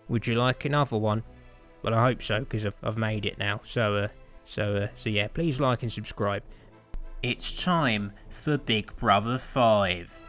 Would you like another one? Well, I hope so, because I've made it now. So yeah, please like and subscribe. It's time for Big Brother 5.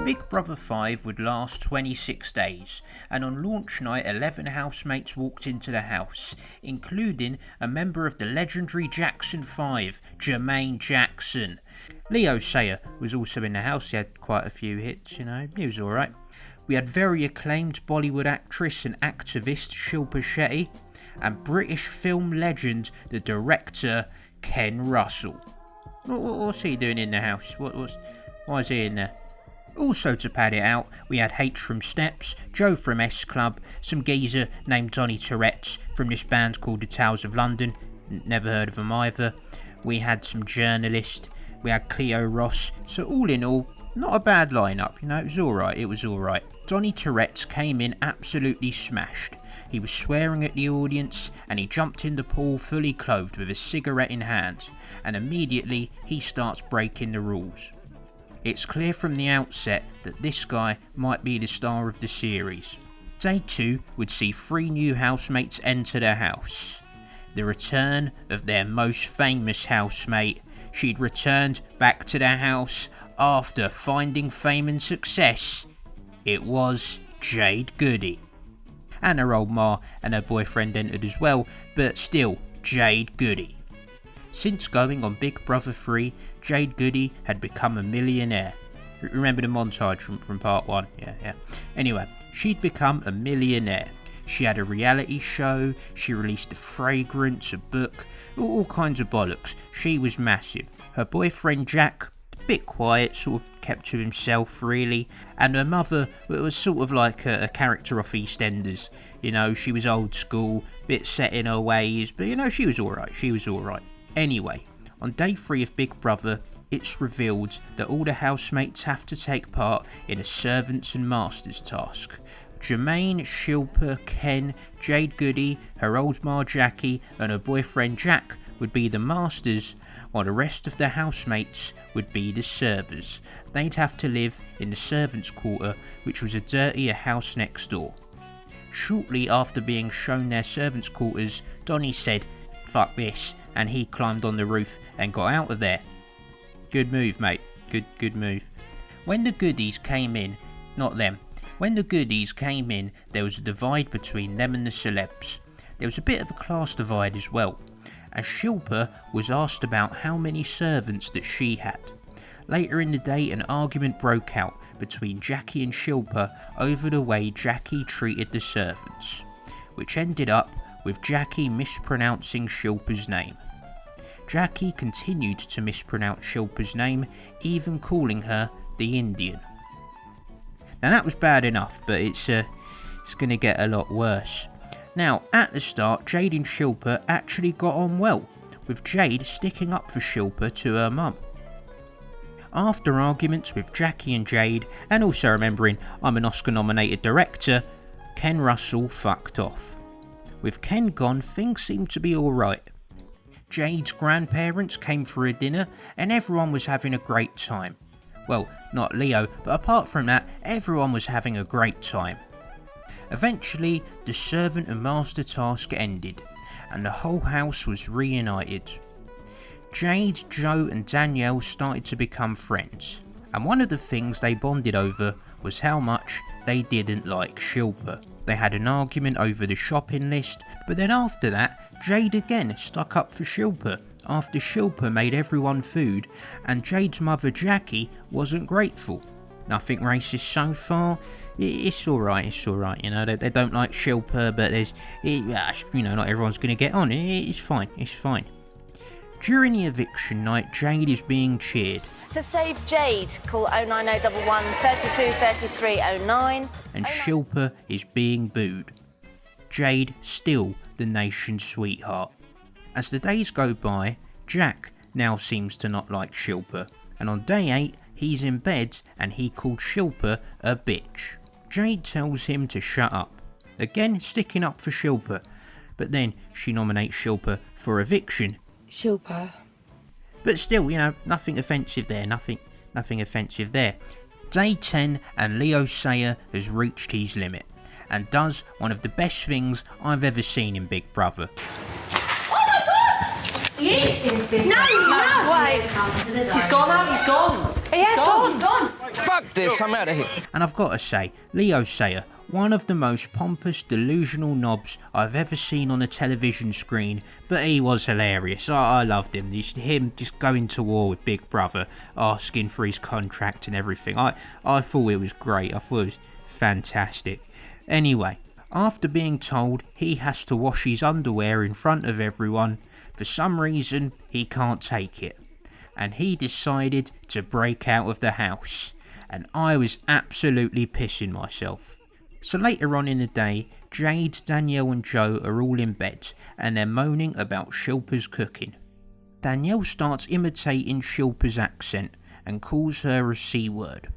Big Brother 5 would last 26 days, and on launch night 11 housemates walked into the house, including a member of the legendary Jackson 5, Jermaine Jackson. Leo Sayer was also in the house. He had quite a few hits, he was alright. We had very acclaimed Bollywood actress and activist Shilpa Shetty, and British film legend, the director Ken Russell. What's he doing in the house? Why is he in there? Also, to pad it out, we had H from Steps, Joe from S Club, some geezer named Donny Tourette's from this band called the Towers of London, never heard of them either. We had some journalists, we had Cleo Ross, so all in all, not a bad lineup, it was alright. Donny Tourette's came in absolutely smashed. He was swearing at the audience, and he jumped in the pool fully clothed with a cigarette in hand, and immediately he starts breaking the rules. It's clear from the outset that this guy might be the star of the series. Day 2 would see 3 new housemates enter the house. The return of their most famous housemate. She'd returned back to the house after finding fame and success. It was Jade Goody. And her old ma and her boyfriend entered as well, but still Jade Goody. Since going on Big Brother 3, Jade Goody had become a millionaire. Remember the montage from part 1? Yeah. Anyway, she'd become a millionaire. She had a reality show, she released a fragrance, a book, all kinds of bollocks. She was massive. Her boyfriend Jack, a bit quiet, sort of kept to himself really. And her mother was sort of like a character off EastEnders. She was old school, bit set in her ways, but she was alright. Anyway, on day 3 of Big Brother, it's revealed that all the housemates have to take part in a servants and masters task. Jermaine, Shilpa, Ken, Jade Goody, her old ma Jackie and her boyfriend Jack would be the masters, while the rest of the housemates would be the servers. They'd have to live in the servants' quarter, which was a dirtier house next door. Shortly after being shown their servants' quarters, Donny said, "Fuck this," and he climbed on the roof and got out of there. Good move, mate. Good move. When the goodies came in, when the goodies came in, there was a divide between them and the celebs. There was a bit of a class divide as well, as Shilpa was asked about how many servants that she had. Later in the day, an argument broke out between Jackie and Shilpa over the way Jackie treated the servants, which ended up with Jackie mispronouncing Shilpa's name. Jackie continued to mispronounce Shilpa's name, even calling her the Indian. Now that was bad enough, but it's going to get a lot worse. Now, at the start, Jade and Shilpa actually got on well, with Jade sticking up for Shilpa to her mum. After arguments with Jackie and Jade, and also remembering I'm an Oscar-nominated director, Ken Russell fucked off. With Ken gone, things seemed to be alright. Jade's grandparents came for a dinner, and everyone was having a great time. Well, not Leo, but apart from that, everyone was having a great time. Eventually, the servant and master task ended, and the whole house was reunited. Jade, Joe and Danielle started to become friends, and one of the things they bonded over was how much they didn't like Shilpa. They had an argument over the shopping list, but then after that, Jade again stuck up for Shilpa after Shilpa made everyone food, and Jade's mother Jackie wasn't grateful. Nothing racist so far. It's alright, they don't like Shilpa, but not everyone's going to get on. It's fine. During the eviction night, Jade is being cheered. To save Jade, call 09011 32 3309. And Shilpa is being booed. Jade still the nation's sweetheart. As the days go by, Jack now seems to not like Shilpa, and on day 8 he's in bed and he called Shilpa a bitch. Jade tells him to shut up, again sticking up for Shilpa, but then she nominates Shilpa for eviction. Shilpa. But still, nothing offensive there, nothing offensive there. Day 10 and Leo Sayer has reached his limit and does one of the best things I've ever seen in Big Brother. Yes. No way. He's gone out, he's gone. He's gone. Fuck this, I'm out of here. And I've got to say, Leo Sayer, one of the most pompous, delusional knobs I've ever seen on a television screen, but he was hilarious. I loved him. Him just going to war with Big Brother, asking for his contract and everything. I thought it was great. I thought it was fantastic. Anyway, after being told he has to wash his underwear in front of everyone, for some reason he can't take it, and he decided to break out of the house, and I was absolutely pissing myself. So later on in the day, Jade, Danielle and Joe are all in bed and they're moaning about Shilpa's cooking. Danielle starts imitating Shilpa's accent and calls her a C-word.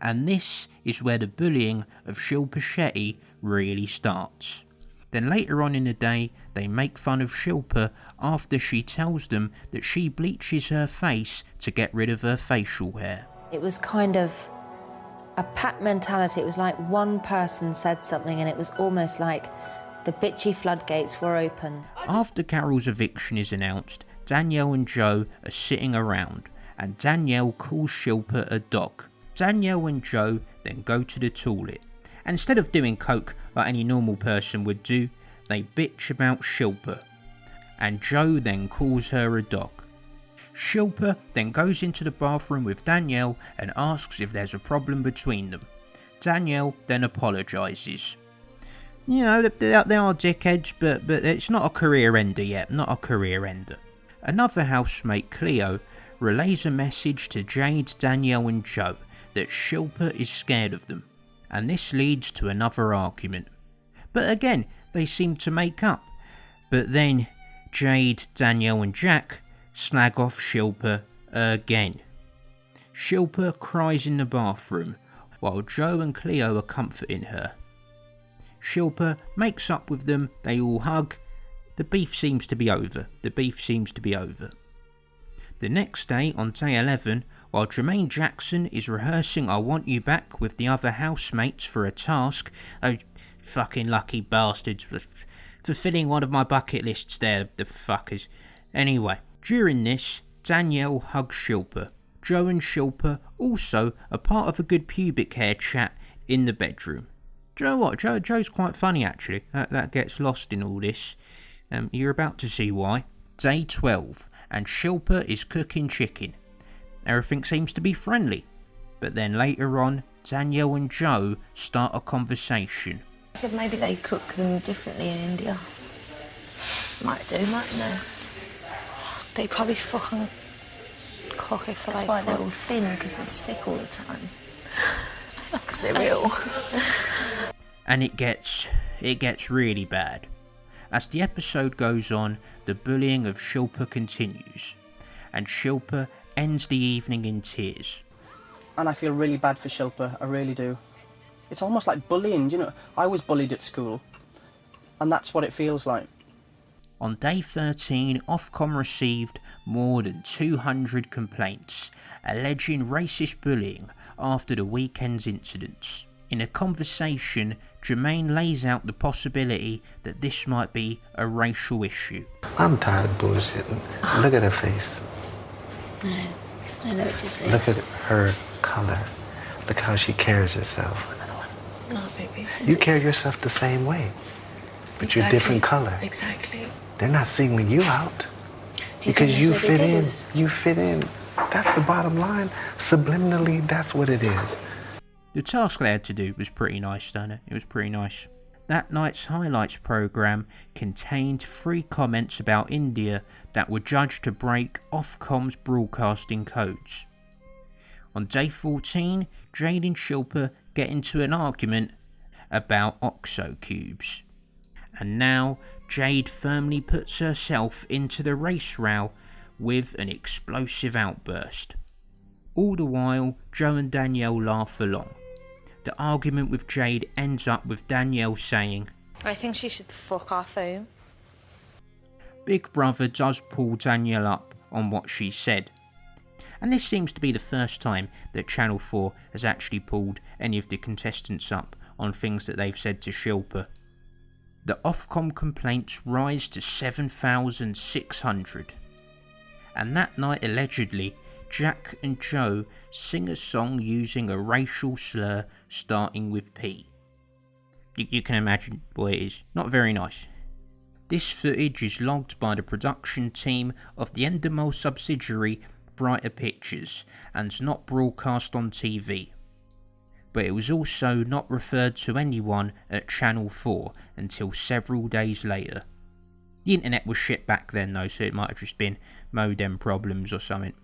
And this is where the bullying of Shilpa Shetty really starts. Then later on in the day, they make fun of Shilpa after she tells them that she bleaches her face to get rid of her facial hair. It was kind of a pack mentality. It was like one person said something and it was almost like the bitchy floodgates were open. After Carol's eviction is announced, Danielle and Joe are sitting around and Danielle calls Shilpa a dog. Danielle and Joe then go to the toilet. Instead of doing coke like any normal person would do, they bitch about Shilpa, and Joe then calls her a dog. Shilpa then goes into the bathroom with Danielle and asks if there's a problem between them. Danielle then apologises. They are dickheads, but it's not a career ender yet, not a career ender. Another housemate, Cleo, relays a message to Jade, Danielle and Joe that Shilpa is scared of them, and this leads to another argument. But again, they seem to make up. But then Jade, Danielle and Jack slag off Shilpa again. Shilpa cries in the bathroom while Joe and Cleo are comforting her. Shilpa makes up with them, they all hug. The beef seems to be over. The next day, on day 11, while Jermaine Jackson is rehearsing I Want You Back with the other housemates for a task, oh, fucking lucky bastards, fulfilling one of my bucket lists there, the fuckers. Anyway, during this, Danielle hugs Shilpa. Joe and Shilpa also are part of a good pubic hair chat in the bedroom. Do you know what? Joe's quite funny actually. That gets lost in all this. You're about to see why. Day 12, and Shilpa is cooking chicken. Everything seems to be friendly. But then later on, Danielle and Joe start a conversation. I said maybe they cook them differently in India. Might do, mightn't they? They probably fucking cook it for That's why they're all thin, because they're sick all the time. because they're real. And it gets really bad. As the episode goes on, the bullying of Shilpa continues, and Shilpa ends the evening in tears. And I feel really bad for Shilpa, I really do. It's almost like bullying, I was bullied at school, and that's what it feels like. On day 13, Ofcom received more than 200 complaints alleging racist bullying after the weekend's incidents. In a conversation, Jermaine lays out the possibility that this might be a racial issue. I'm tired of bullshitting. Look at her face. I know what you're saying. Look at her color. Look how she carries herself. Oh, baby. You carry yourself the same way, but you're different color. Exactly. They're not singling you out Do you because think you that's what fit they in. did? You fit in. That's the bottom line. Subliminally, that's what it is. The task they had to do was pretty nice, don't it? It was pretty nice. That night's highlights programme contained 3 comments about India that were judged to break Ofcom's broadcasting codes. On day 14, Jade and Shilpa get into an argument about OXO cubes. And now Jade firmly puts herself into the race row with an explosive outburst. All the while, Joe and Danielle laugh along. The argument with Jade ends up with Danielle saying, I think she should fuck off home. Big Brother does pull Danielle up on what she said. And this seems to be the first time that Channel 4 has actually pulled any of the contestants up on things that they've said to Shilpa. The Ofcom complaints rise to 7,600. And that night, allegedly, Jack and Joe sing a song using a racial slur starting with P. You can imagine what it is. Not very nice. This footage is logged by the production team of the Endemol subsidiary Brighter Pictures and not broadcast on TV. But it was also not referred to anyone at Channel 4 until several days later. The internet was shit back then though, so it might have just been modem problems or something.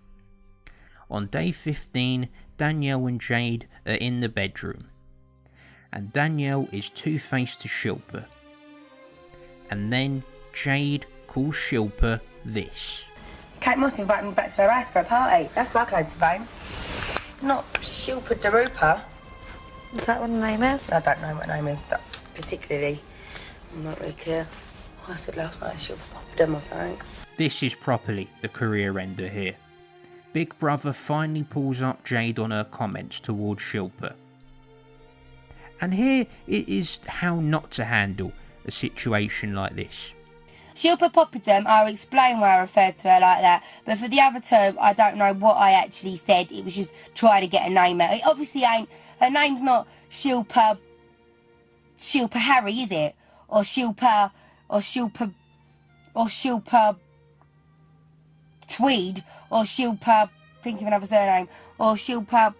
On day 15, Danielle and Jade are in the bedroom. And Danielle is two-faced to Shilpa. And then Jade calls Shilpa this. Kate Moss invited me back to her house for a party. That's my claim to fame. Not Shilpa Darupa. Is that what the name is? I don't know what her name is, but particularly, I'm not really clear. I said last night Shilpa popped them or something. This is properly the career ender here. Big Brother finally pulls up Jade on her comments towards Shilpa. And here it is how not to handle a situation like this. Shilpa Popperdom, I'll explain why I referred to her like that, but for the other two, I don't know what I actually said. It was just trying to get a name out. It obviously ain't, her name's not Shilpa Harry, is it? Or Shilpa Tweed, or Shilpa, think of another surname, or Shilpa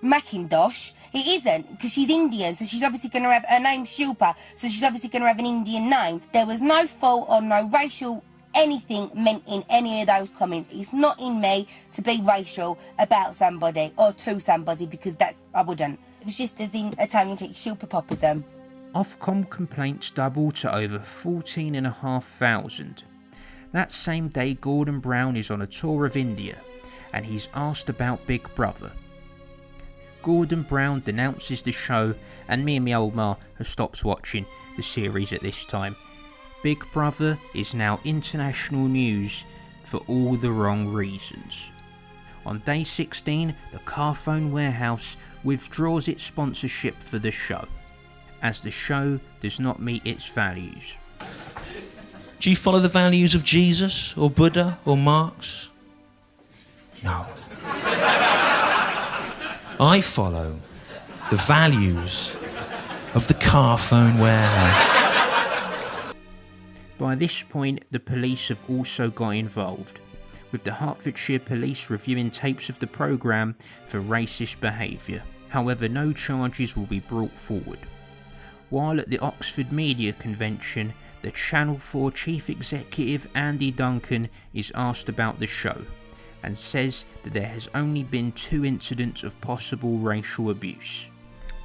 Macintosh. It isn't, because she's Indian, so she's obviously going to have, her name's Shilpa, so she's obviously going to have an Indian name. There was no fault or no racial anything meant in any of those comments. It's not in me to be racial about somebody or to somebody, because I wouldn't. It was just as in a tongue-in-cheek, Shilpa Popperdom. Ofcom complaints doubled to over 14,500. That same day, Gordon Brown is on a tour of India, and he's asked about Big Brother. Gordon Brown denounces the show, and me and my old ma have stopped watching the series at this time. Big Brother is now international news for all the wrong reasons. On day 16, the Carphone Warehouse withdraws its sponsorship for the show, as the show does not meet its values. Do you follow the values of Jesus or Buddha or Marx? No. I follow the values of the Carphone Warehouse. By this point, the police have also got involved, with the Hertfordshire Police reviewing tapes of the programme for racist behaviour. However, no charges will be brought forward. While at the Oxford Media Convention, the Channel 4 Chief Executive Andy Duncan is asked about the show, and says that there has only been 2 incidents of possible racial abuse.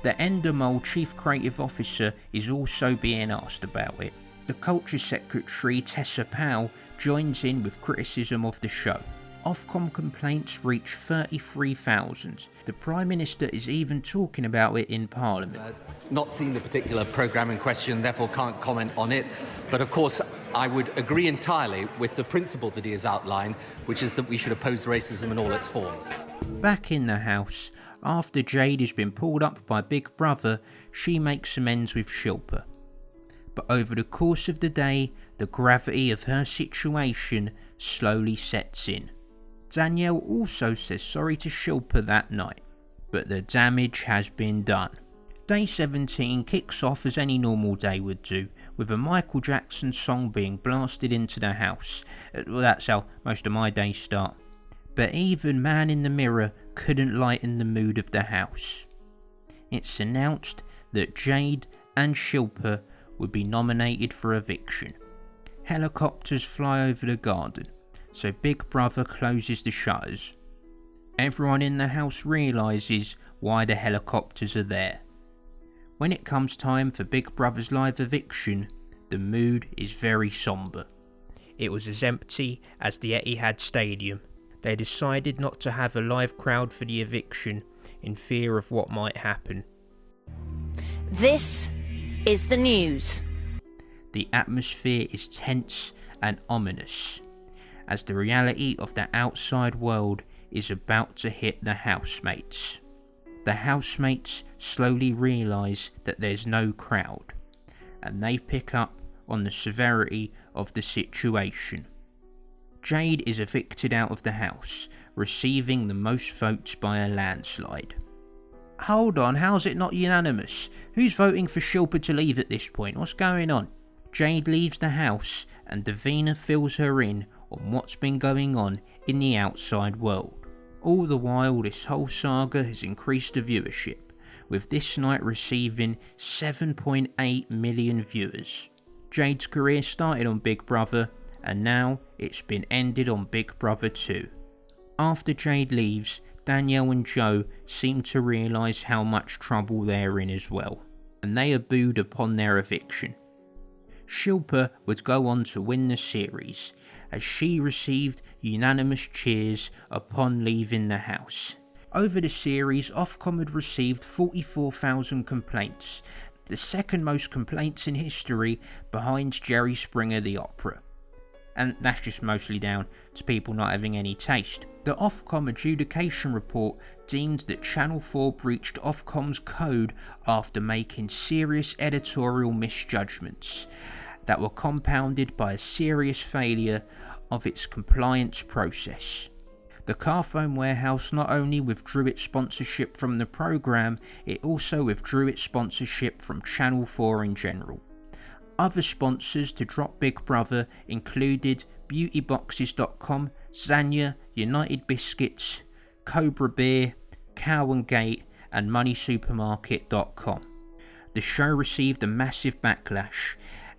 The Endemol Chief Creative Officer is also being asked about it. The Culture Secretary Tessa Powell joins in with criticism of the show. Ofcom complaints reach 33,000. The Prime Minister is even talking about it in Parliament. Not seen the particular programme in question, therefore can't comment on it. But of course, I would agree entirely with the principle that he has outlined, which is that we should oppose racism in all its forms. Back in the house, after Jade has been pulled up by Big Brother, she makes amends with Shilpa. But over the course of the day, the gravity of her situation slowly sets in. Danielle also says sorry to Shilpa that night, but the damage has been done. Day 17 kicks off as any normal day would do, with a Michael Jackson song being blasted into the house. Well, that's how most of my days start. But even Man in the Mirror couldn't lighten the mood of the house. It's announced that Jade and Shilpa would be nominated for eviction. Helicopters fly over the garden, so Big Brother closes the shutters. Everyone in the house realises why the helicopters are there. When it comes time for Big Brother's live eviction, the mood is very sombre. It was as empty as the Etihad Stadium. They decided not to have a live crowd for the eviction in fear of what might happen. This is the news. The atmosphere is tense and ominous, as the reality of the outside world is about to hit the housemates. The housemates slowly realise that there's no crowd, and they pick up on the severity of the situation. Jade is evicted out of the house, receiving the most votes by a landslide. Hold on, how's it not unanimous? Who's voting for Shilpa to leave at this point? What's going on? Jade leaves the house and Davina fills her in on what's been going on in the outside world. All the while, this whole saga has increased the viewership, with this night receiving 7.8 million viewers. Jade's career started on Big Brother, and now it's been ended on Big Brother 2. After Jade leaves, Danielle and Joe seem to realise how much trouble they're in as well, and they are booed upon their eviction. Shilpa would go on to win the series, as she received unanimous cheers upon leaving the house. Over the series, Ofcom had received 44,000 complaints, the second most complaints in history behind Jerry Springer the Opera. And that's just mostly down to people not having any taste. The Ofcom adjudication report deemed that Channel 4 breached Ofcom's code after making serious editorial misjudgments that were compounded by a serious failure of its compliance process. The Carphone Warehouse not only withdrew its sponsorship from the programme, it also withdrew its sponsorship from Channel 4 in general. Other sponsors to drop Big Brother included beautyboxes.com, Zanya, United Biscuits, Cobra Beer, Cow and Gate, and moneysupermarket.com. The show received a massive backlash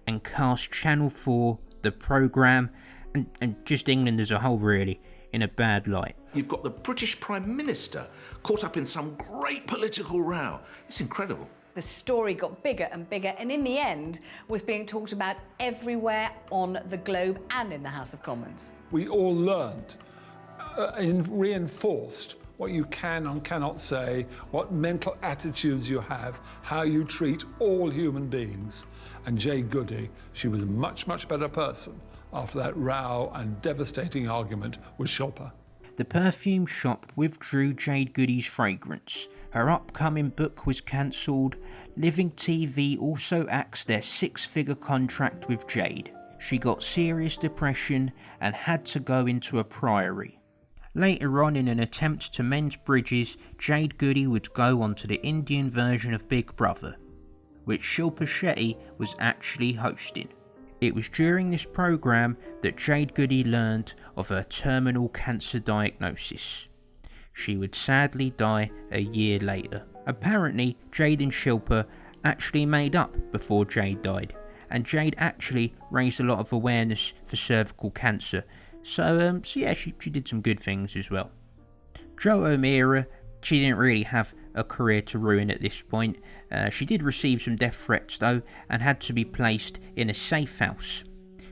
and cast Channel 4, the programme, and just England as a whole really, in a bad light. You've got the British Prime Minister caught up in some great political row. It's incredible. The story got bigger and bigger, and in the end was being talked about everywhere on the globe and in the House of Commons. We all learned and reinforced what you can and cannot say, what mental attitudes you have, how you treat all human beings. And Jade Goody, she was a much, much better person after that row and devastating argument with Shilpa. The perfume shop withdrew Jade Goody's fragrance. Her upcoming book was cancelled. Living TV also axed their 6-figure contract with Jade. She got serious depression and had to go into a priory. Later on, in an attempt to mend bridges, Jade Goody would go on to the Indian version of Big Brother, which Shilpa Shetty was actually hosting. It was during this programme that Jade Goody learned of her terminal cancer diagnosis. She would sadly die a year later. Apparently, Jade and Shilpa actually made up before Jade died, and Jade actually raised a lot of awareness for cervical cancer. So yeah, she did some good things as well. Jo O'Meara, she didn't really have a career to ruin at this point. She did receive some death threats though, and had to be placed in a safe house.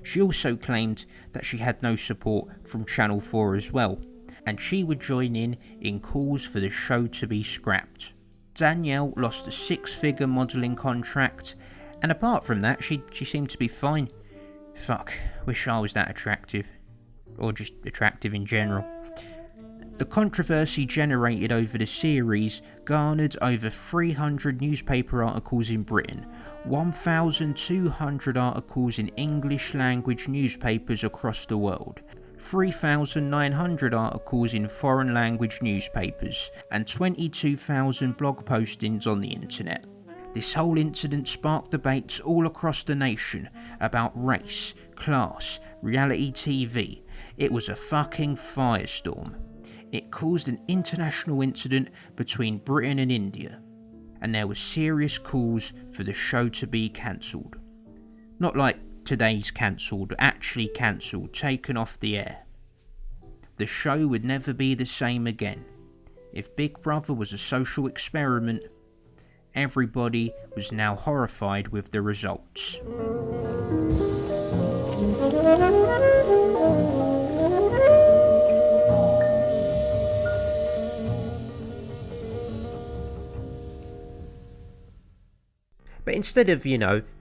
She also claimed that she had no support from Channel 4 as well, and she would join in calls for the show to be scrapped. Danielle lost a 6-figure modelling contract, and apart from that, she seemed to be fine. Fuck, wish I was that attractive. Or just attractive in general. The controversy generated over the series garnered over 300 newspaper articles in Britain, 1,200 articles in English language newspapers across the world, 3,900 articles in foreign language newspapers, and 22,000 blog postings on the internet. This whole incident sparked debates all across the nation about race, class, reality TV. It was a fucking firestorm. It caused an international incident between Britain and India, and there were serious calls for the show to be cancelled. Not like today's cancelled, actually cancelled, taken off the air. The show would never be the same again. If Big Brother was a social experiment, Everybody was now horrified with the results. But instead of,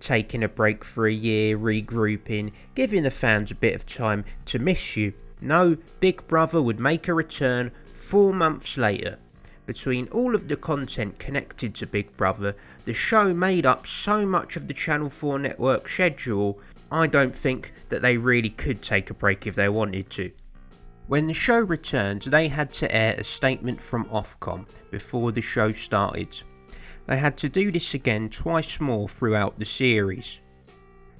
taking a break for a year, regrouping, giving the fans a bit of time to miss you, no, Big Brother would make a return 4 months later. Between all of the content connected to Big Brother, the show made up so much of the Channel 4 network schedule, I don't think that they really could take a break if they wanted to. When the show returned, they had to air a statement from Ofcom before the show started. They had to do this again twice more throughout the series.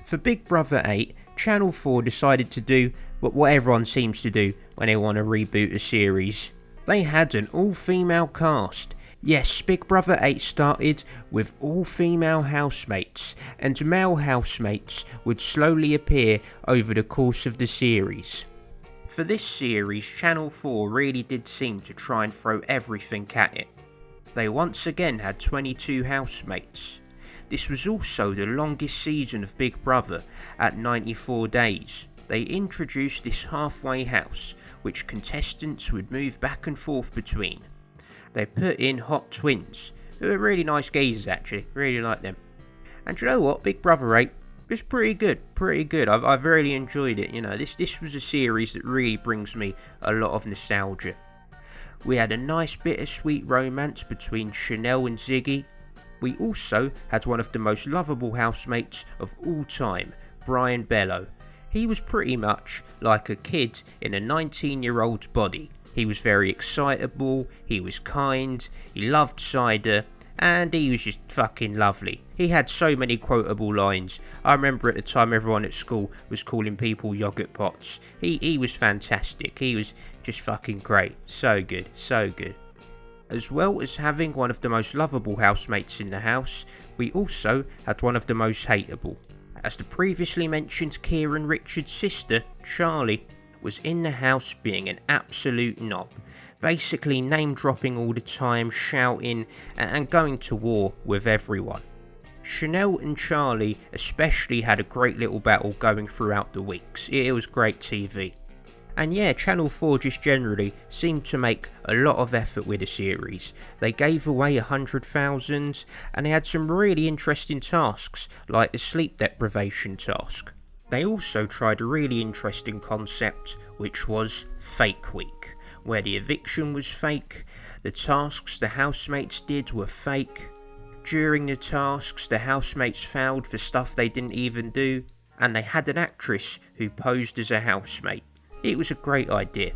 For Big Brother 8, Channel 4 decided to do what everyone seems to do when they want to reboot a series. They had an all-female cast. Yes, Big Brother 8 started with all-female housemates, and male housemates would slowly appear over the course of the series. For this series, Channel 4 really did seem to try and throw everything at it. They once again had 22 housemates. This was also the longest season of Big Brother at 94 days. They introduced this halfway house, which contestants would move back and forth between. They put in hot twins, who are really nice geezers actually, really like them. And you know what, Big Brother 8 was pretty good. I've really enjoyed it. This was a series that really brings me a lot of nostalgia. We had a nice bittersweet romance between Chanel and Ziggy. We also had one of the most lovable housemates of all time, Brian Bello. He was pretty much like a kid in a 19-year-old's body. He was very excitable, he was kind, he loved cider, and he was just fucking lovely. He had so many quotable lines. I remember at the time everyone at school was calling people yogurt pots. He was fantastic. He was just fucking great. So good, so good. As well as having one of the most lovable housemates in the house, we also had one of the most hateable. As the previously mentioned Kieran Richards' sister, Charlie, was in the house being an absolute knob. Basically name dropping all the time, shouting and going to war with everyone. Chanel and Charlie especially had a great little battle going throughout the weeks. It was great TV. And yeah, Channel 4 just generally seemed to make a lot of effort with the series. They gave away 100,000 and they had some really interesting tasks like the sleep deprivation task. They also tried a really interesting concept which was Fake Week, where the eviction was fake, the tasks the housemates did were fake. During the tasks, the housemates fouled for stuff they didn't even do, and they had an actress who posed as a housemate. It was a great idea.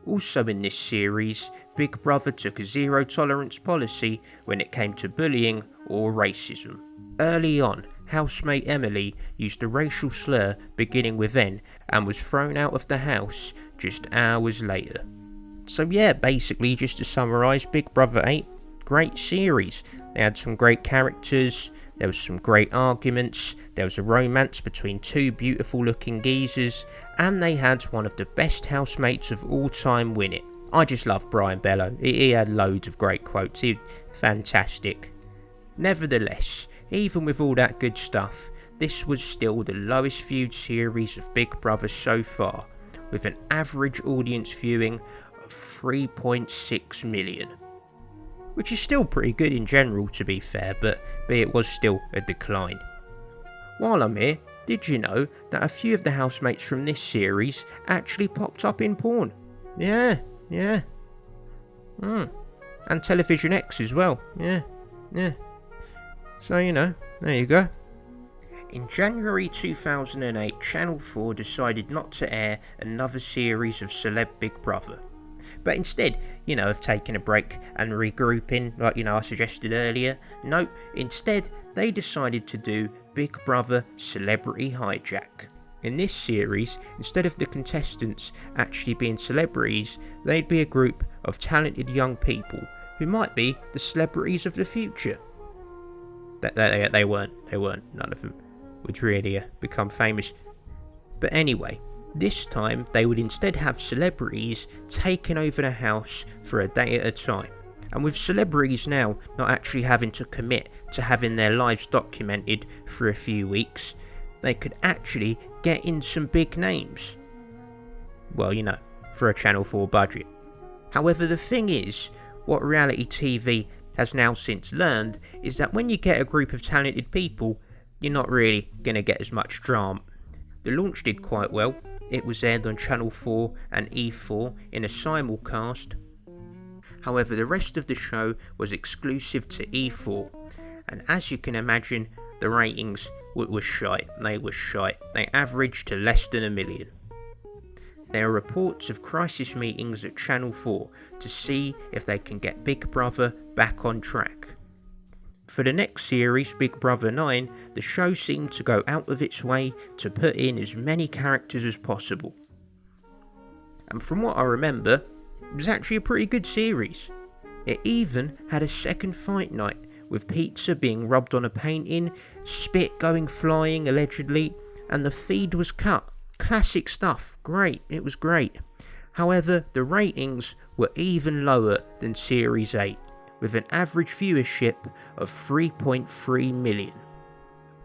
Also in this series, Big Brother took a zero tolerance policy when it came to bullying or racism. Early on, housemate Emily used a racial slur beginning with N and was thrown out of the house just hours later. So yeah, basically just to summarise, Big Brother 8, great series. They had some great characters, there was some great arguments, there was a romance between two beautiful looking geezers, and they had one of the best housemates of all time win it. I just love Brian Bello, he had loads of great quotes, he was fantastic. Nevertheless, even with all that good stuff, this was still the lowest viewed series of Big Brother so far, with an average audience viewing of 3.6 million. Which is still pretty good in general to be fair, but it was still a decline. While I'm here, did you know that a few of the housemates from this series actually popped up in porn? Yeah. And Television X as well, yeah. So there you go. In January 2008, Channel 4 decided not to air another series of Celeb Big Brother. But instead, of taking a break and regrouping, like, I suggested earlier, no, instead, they decided to do Big Brother Celebrity Hijack. In this series, instead of the contestants actually being celebrities, they'd be a group of talented young people who might be the celebrities of the future. They weren't, none of them would really become famous. But anyway, this time they would instead have celebrities taking over the house for a day at a time. And with celebrities now not actually having to commit to having their lives documented for a few weeks, they could actually get in some big names. Well, you know, for a Channel 4 budget. However, the thing is, what reality TV has now since learned is that when you get a group of talented people, you're not really going to get as much drama. The launch did quite well. It was aired on Channel 4 and E4 in a simulcast. However, the rest of the show was exclusive to E4, and as you can imagine, the ratings were shite. They were shite. They averaged to less than 1 million. There are reports of crisis meetings at Channel 4 to see if they can get Big Brother back on track. For the next series, Big Brother 9, the show seemed to go out of its way to put in as many characters as possible. And from what I remember, it was actually a pretty good series. It even had a second fight night, with pizza being rubbed on a painting, spit going flying allegedly, and the feed was cut. Classic stuff, great, it was great. However, the ratings were even lower than Series 8, with an average viewership of 3.3 million.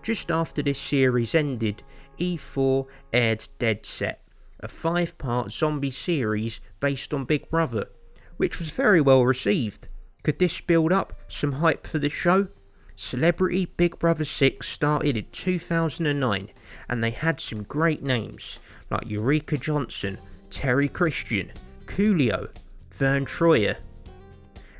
Just after this series ended, E4 aired Dead Set, a 5-part zombie series based on Big Brother, which was very well received. Could this build up some hype for the show? Celebrity Big Brother 6 started in 2009, and they had some great names like Eureka Johnson, Terry Christian, Coolio, Vern Troyer,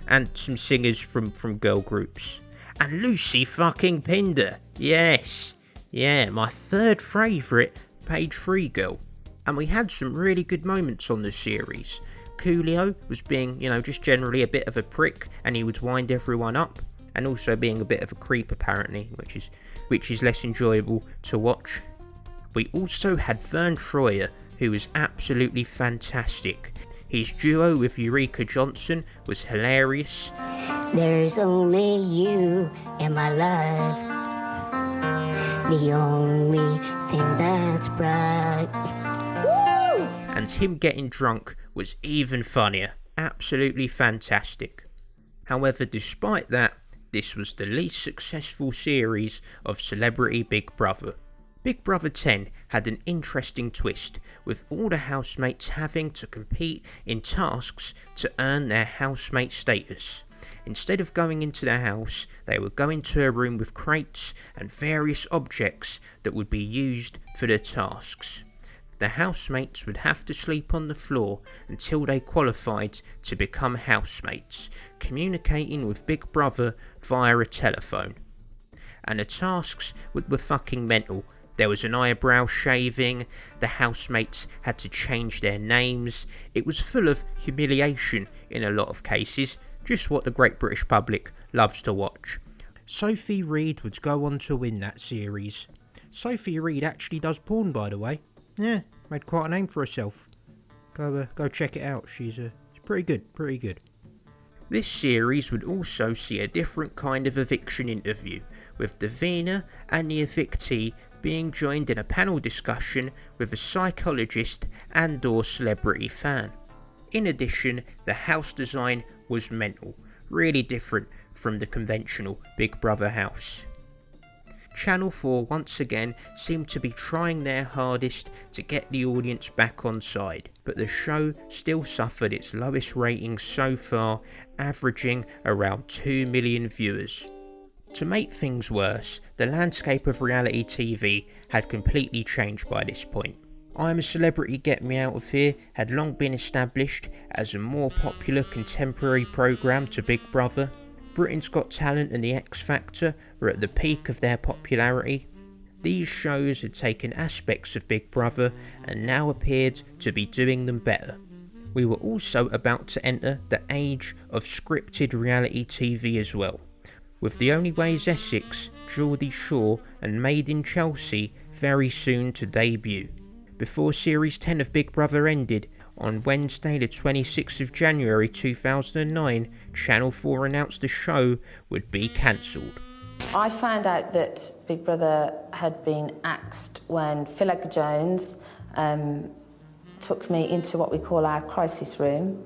and some singers from girl groups. And Lucy fucking Pinder, yes, yeah, my third favourite Page 3 girl. And we had some really good moments on the series. Coolio was being, just generally a bit of a prick, and he would wind everyone up, and also being a bit of a creep apparently, which is less enjoyable to watch. We also had Vern Troyer, who was absolutely fantastic. His duo with Eureka Johnson was hilarious. There's only you in my life, the only thing that's bright. Woo! And him getting drunk was even funnier. Absolutely fantastic. However, despite that, this was the least successful series of Celebrity Big Brother. Big Brother 10 had an interesting twist, with all the housemates having to compete in tasks to earn their housemate status. Instead of going into the house, they would go into a room with crates and various objects that would be used for the tasks. The housemates would have to sleep on the floor until they qualified to become housemates, communicating with Big Brother via a telephone. And the tasks were fucking mental. There was an eyebrow shaving, the housemates had to change their names. It was full of humiliation in a lot of cases, just what the great British public loves to watch. Sophie Reid would go on to win that series. Sophie Reid actually does porn, by the way. Yeah, made quite a name for herself. Go check it out, she's pretty good. This series would also see a different kind of eviction interview, with Davina and the evictee being joined in a panel discussion with a psychologist and/or celebrity fan. In addition, the house design was mental, really different from the conventional Big Brother house. Channel 4 once again seemed to be trying their hardest to get the audience back on side, but the show still suffered its lowest ratings so far, averaging around 2 million viewers. To make things worse, the landscape of reality TV had completely changed by this point. I'm a Celebrity Get Me Out of Here had long been established as a more popular contemporary programme to Big Brother. Britain's Got Talent and The X Factor were at the peak of their popularity. These shows had taken aspects of Big Brother and now appeared to be doing them better. We were also about to enter the age of scripted reality TV as well, with The Only Way is Essex, Geordie Shore and Made in Chelsea very soon to debut. Before Series 10 of Big Brother ended, on Wednesday the 26th of January 2009, Channel 4 announced the show would be cancelled. I found out that Big Brother had been axed when Phil Jones took me into what we call our crisis room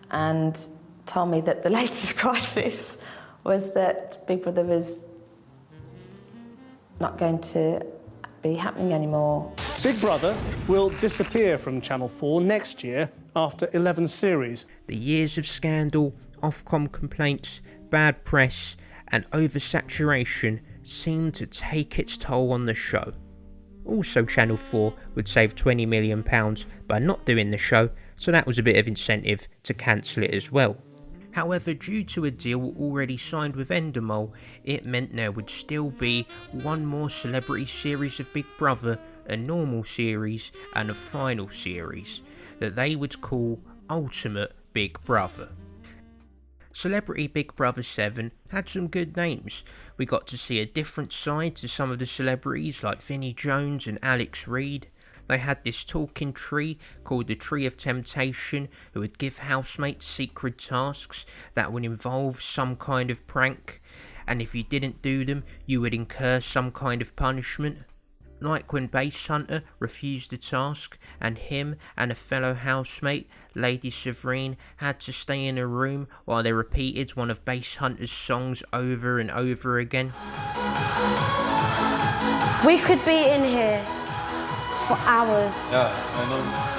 and told me that the latest crisis was that Big Brother was not going to be happening anymore. Big Brother will disappear from Channel 4 next year after 11 series. The years of scandal, Ofcom complaints, bad press and oversaturation seemed to take its toll on the show. Also, Channel 4 would save £20 million by not doing the show, so that was a bit of incentive to cancel it as well. However, due to a deal already signed with Endemol, it meant there would still be one more celebrity series of Big Brother, a normal series and a final series that they would call Ultimate Big Brother. Celebrity Big Brother 7 had some good names. We got to see a different side to some of the celebrities like Vinnie Jones and Alex Reid. They had this talking tree called the Tree of Temptation who would give housemates secret tasks that would involve some kind of prank, and if you didn't do them you would incur some kind of punishment. Like when Base Hunter refused the task and him and a fellow housemate, Lady Severine, had to stay in a room while they repeated one of Base Hunter's songs over and over again. We could be in here for hours. Yeah, I know.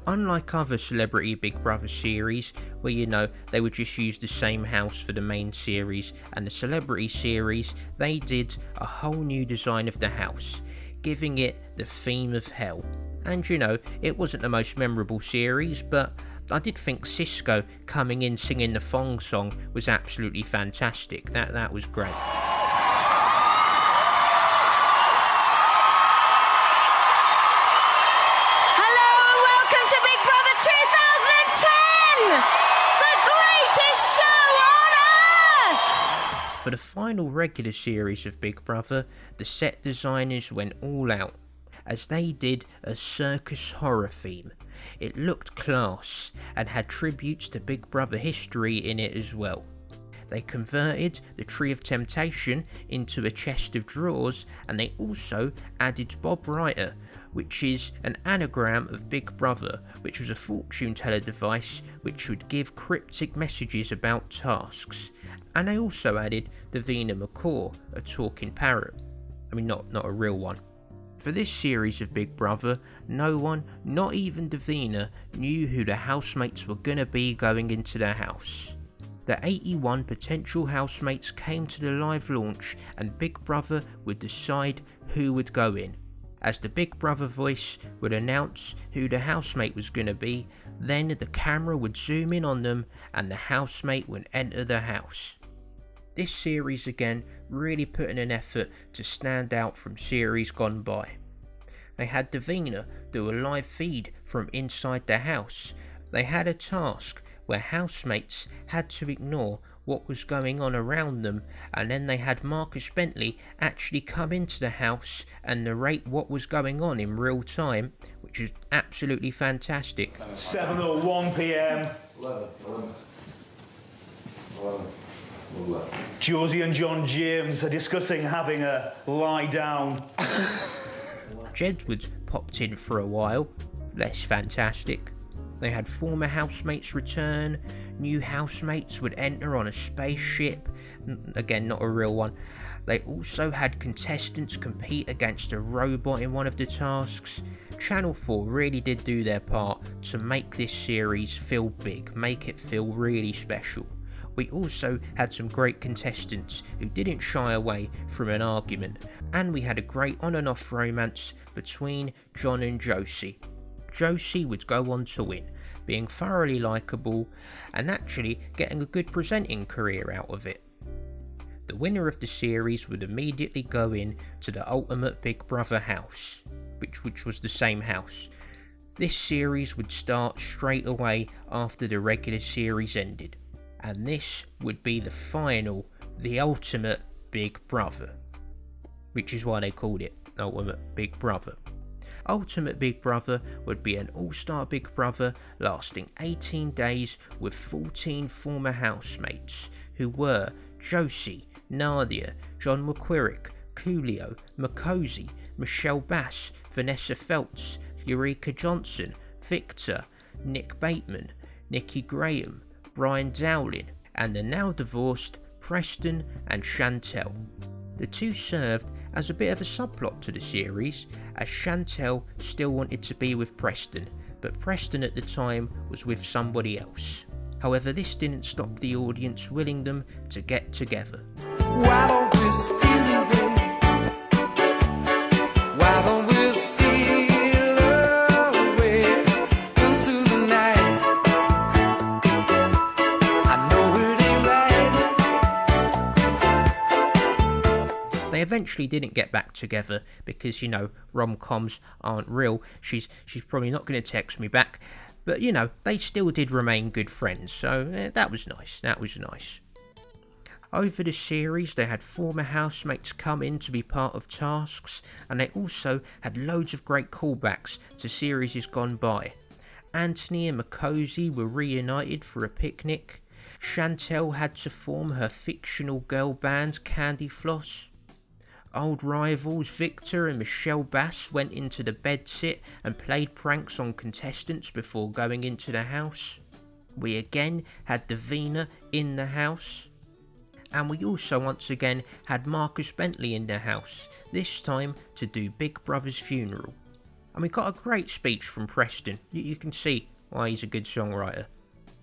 Unlike other Celebrity Big Brother series, where they would just use the same house for the main series and the Celebrity series, they did a whole new design of the house, giving it the theme of hell. And it wasn't the most memorable series, but I did think Cisco coming in singing the Thong song was absolutely fantastic. That was great. For the final regular series of Big Brother, the set designers went all out, as they did a circus horror theme. It looked class, and had tributes to Big Brother history in it as well. They converted the Tree of Temptation into a chest of drawers, and they also added Bob Writer, which is an anagram of Big Brother, which was a fortune teller device which would give cryptic messages about tasks. And they also added Davina McCaw, a talking parrot. I mean, not a real one. For this series of Big Brother, no one, not even Davina, knew who the housemates were gonna be going into their house. The 81 potential housemates came to the live launch, and Big Brother would decide who would go in. As the Big Brother voice would announce who the housemate was going to be, then the camera would zoom in on them and the housemate would enter the house. This series again really put in an effort to stand out from series gone by. They had Davina do a live feed from inside the house. They had a task where housemates had to ignore what was going on around them, and then they had Marcus Bentley actually come into the house and narrate what was going on in real time, which is absolutely fantastic. 7:01 p.m. 11. Josie and John James are discussing having a lie down. Jedward popped in for a while, less fantastic. They had former housemates return, new housemates would enter on a spaceship, again not a real one. They also had contestants compete against a robot in one of the tasks. Channel 4 really did do their part to make this series feel big, make it feel really special. We also had some great contestants who didn't shy away from an argument, and we had a great on and off romance between John and Josie. Josie would go on to win, being thoroughly likeable and actually getting a good presenting career out of it. The winner of the series would immediately go in to the Ultimate Big Brother house, which was the same house. This series would start straight away after the regular series ended, and this would be the final, the Ultimate Big Brother, which is why they called it Ultimate Big Brother. Ultimate Big Brother would be an all-star Big Brother lasting 18 days with 14 former housemates who were Josie, Nadia, John McQuirrick, Coolio, Makosi, Michelle Bass, Vanessa Feltz, Eureka Johnson, Victor, Nick Bateman, Nikki Graham, Brian Dowling, and the now divorced Preston and Chantel. The two served as a bit of a subplot to the series, as Chantel still wanted to be with Preston, but Preston at the time was with somebody else. However, this didn't stop the audience willing them to get together. Why don't we steal away? Why don't we steal away into the night? I know it ain't right. They eventually didn't get back together because, rom-coms aren't real. She's probably not going to text me back. But, they still did remain good friends, so that was nice. Over the series, they had former housemates come in to be part of tasks, and they also had loads of great callbacks to series gone by. Anthony and Makosi were reunited for a picnic. Chantel had to form her fictional girl band Candy Floss. Old rivals Victor and Michelle Bass went into the bedsit and played pranks on contestants before going into the house. We again had Davina in the house. And we also once again had Marcus Bentley in the house, this time to do Big Brother's funeral. And we got a great speech from Preston. You can see why he's a good songwriter.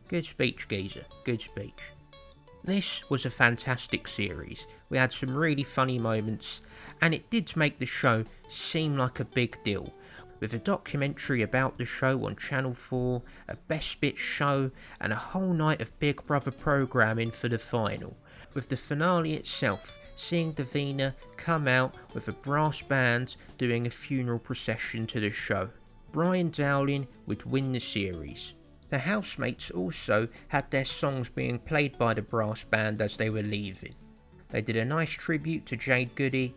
Good speech, geezer. Good speech. This was a fantastic series. We had some really funny moments, and it did make the show seem like a big deal. With a documentary about the show on Channel 4, a Best Bits show, and a whole night of Big Brother programming for the final. With the finale itself, seeing Davina come out with a brass band doing a funeral procession to the show. Brian Dowling would win the series. The housemates also had their songs being played by the brass band as they were leaving. They did a nice tribute to Jade Goody,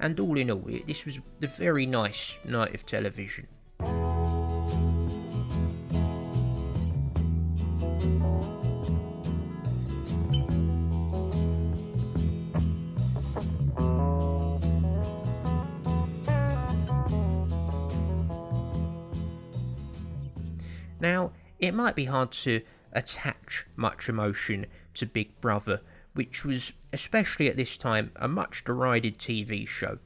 and all in all, this was a very nice night of television. Now, it might be hard to attach much emotion to Big Brother, which was, especially at this time, a much derided TV show.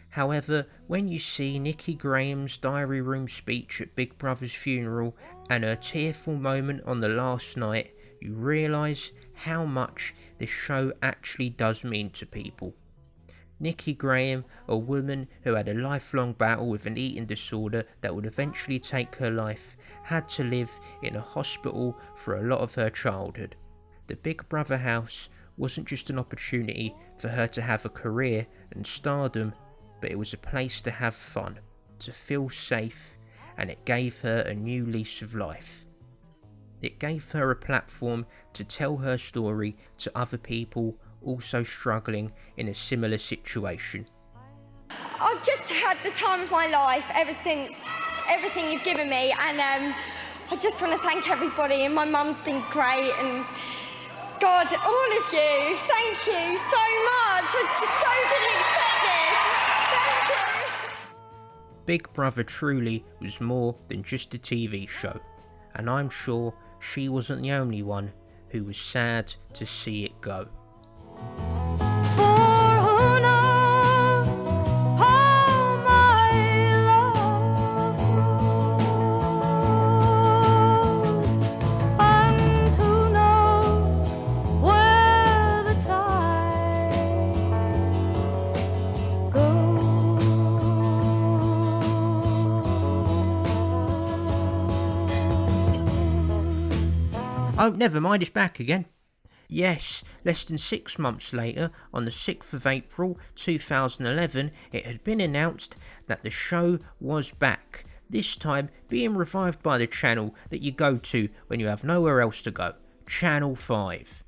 However, when you see Nikki Graham's diary room speech at Big Brother's funeral and her tearful moment on the last night, you realise how much this show actually does mean to people. Nikki Graham, a woman who had a lifelong battle with an eating disorder that would eventually take her life, had to live in a hospital for a lot of her childhood. The Big Brother house wasn't just an opportunity for her to have a career and stardom, but it was a place to have fun, to feel safe, and it gave her a new lease of life. It gave her a platform to tell her story to other people also struggling in a similar situation. I've just had the time of my life ever since everything you've given me, and I just want to thank everybody, and my mum's been great, and God, all of you, thank you so much. I just so didn't expect this. Thank you. Big Brother truly was more than just a TV show, and I'm sure she wasn't the only one who was sad to see it go. Oh, never mind, it's back again. Yes, less than 6 months later, on the 6th of April 2011, it had been announced that the show was back, this time being revived by the channel that you go to when you have nowhere else to go, Channel 5.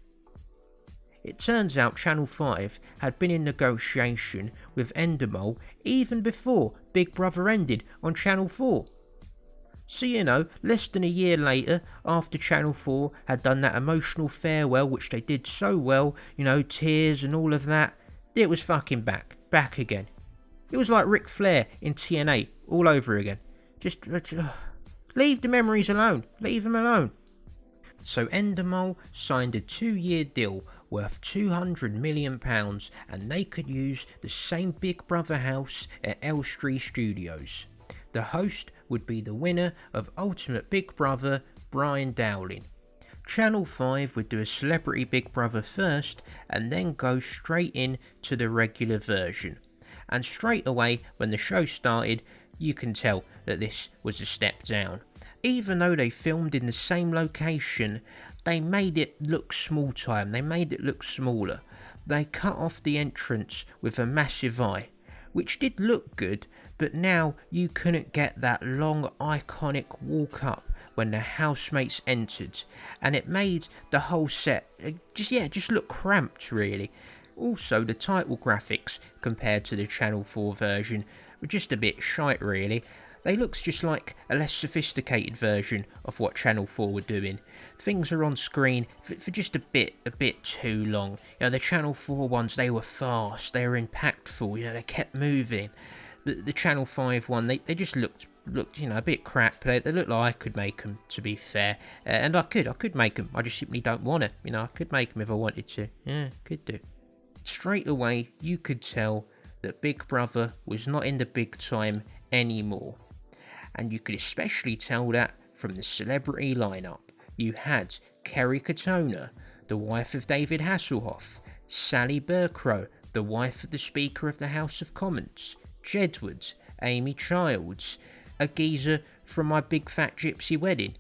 It turns out Channel 5 had been in negotiation with Endemol even before Big Brother ended on Channel 4. So, less than a year later, after Channel 4 had done that emotional farewell, which they did so well, tears and all of that, it was fucking back again. It was like Ric Flair in TNA, all over again. Just leave the memories alone, leave them alone. So Endemol signed a 2-year deal worth £200 million, and they could use the same Big Brother house at Elstree Studios. The host would be the winner of Ultimate Big Brother, Brian Dowling. Channel 5 would do a Celebrity Big Brother first and then go straight in to the regular version. And straight away when the show started, you can tell that this was a step down. Even though they filmed in the same location, they made it look small time, they made it look smaller. They cut off the entrance with a massive eye, which did look good, but now you couldn't get that long iconic walk up when the housemates entered, and it made the whole set just look cramped really. Also, the title graphics compared to the Channel 4 version were just a bit shite really. They looked just like a less sophisticated version of what Channel 4 were doing. Things are on screen for just a bit too long. You know, the Channel 4 ones, they were fast, they were impactful, you know, they kept moving. The Channel 5 one, they just looked you know, a bit crap. They looked like I could make them, to be fair. And I could make them, I just simply don't want to. You know, I could make them if I wanted to. Yeah, could do. Straight away, you could tell that Big Brother was not in the big time anymore. And you could especially tell that from the celebrity lineup. You had Kerry Katona, the wife of David Hasselhoff, Sally Berkrow, the wife of the Speaker of the House of Commons, Jedward, Amy Childs, a geezer from My Big Fat Gypsy Wedding,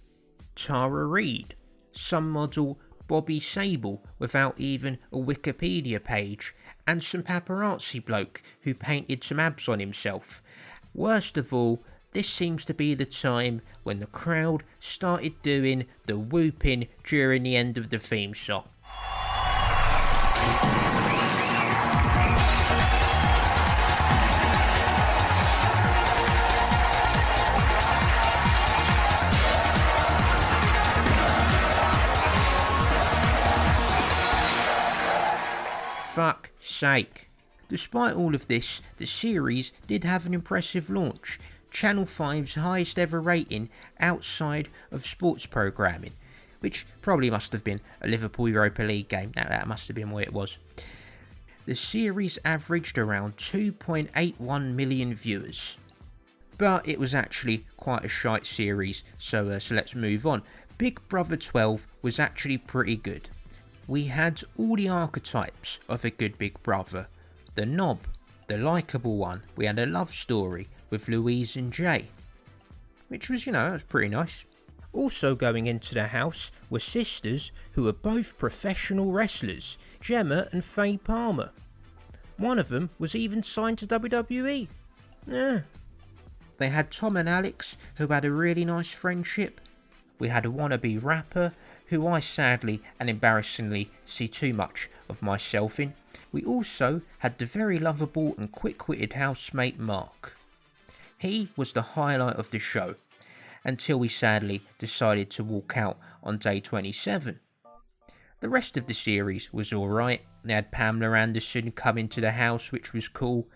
Tara Reid, some model Bobby Sable without even a Wikipedia page, and some paparazzi bloke who painted some abs on himself. Worst of all, this seems to be the time when the crowd started doing the whooping during the end of the theme song. Fuck sake. Despite all of this, the series did have an impressive launch. Channel 5's highest ever rating outside of sports programming, which probably must have been a Liverpool Europa League game. Now, that must have been what it was. The series averaged around 2.81 million viewers. But it was actually quite a shite series, so let's move on. Big Brother 12 was actually pretty good. We had all the archetypes of a good Big Brother. The knob, the likeable one. We had a love story with Louise and Jay, which was, you know, that was pretty nice. Also going into the house were sisters who were both professional wrestlers, Gemma and Faye Palmer. One of them was even signed to WWE. Yeah. They had Tom and Alex, who had a really nice friendship. We had a wannabe rapper, who I sadly and embarrassingly see too much of myself in. We also had the very lovable and quick-witted housemate Mark. He was the highlight of the show, until he sadly decided to walk out on day 27. The rest of the series was alright. They had Pamela Anderson come into the house, which was cool,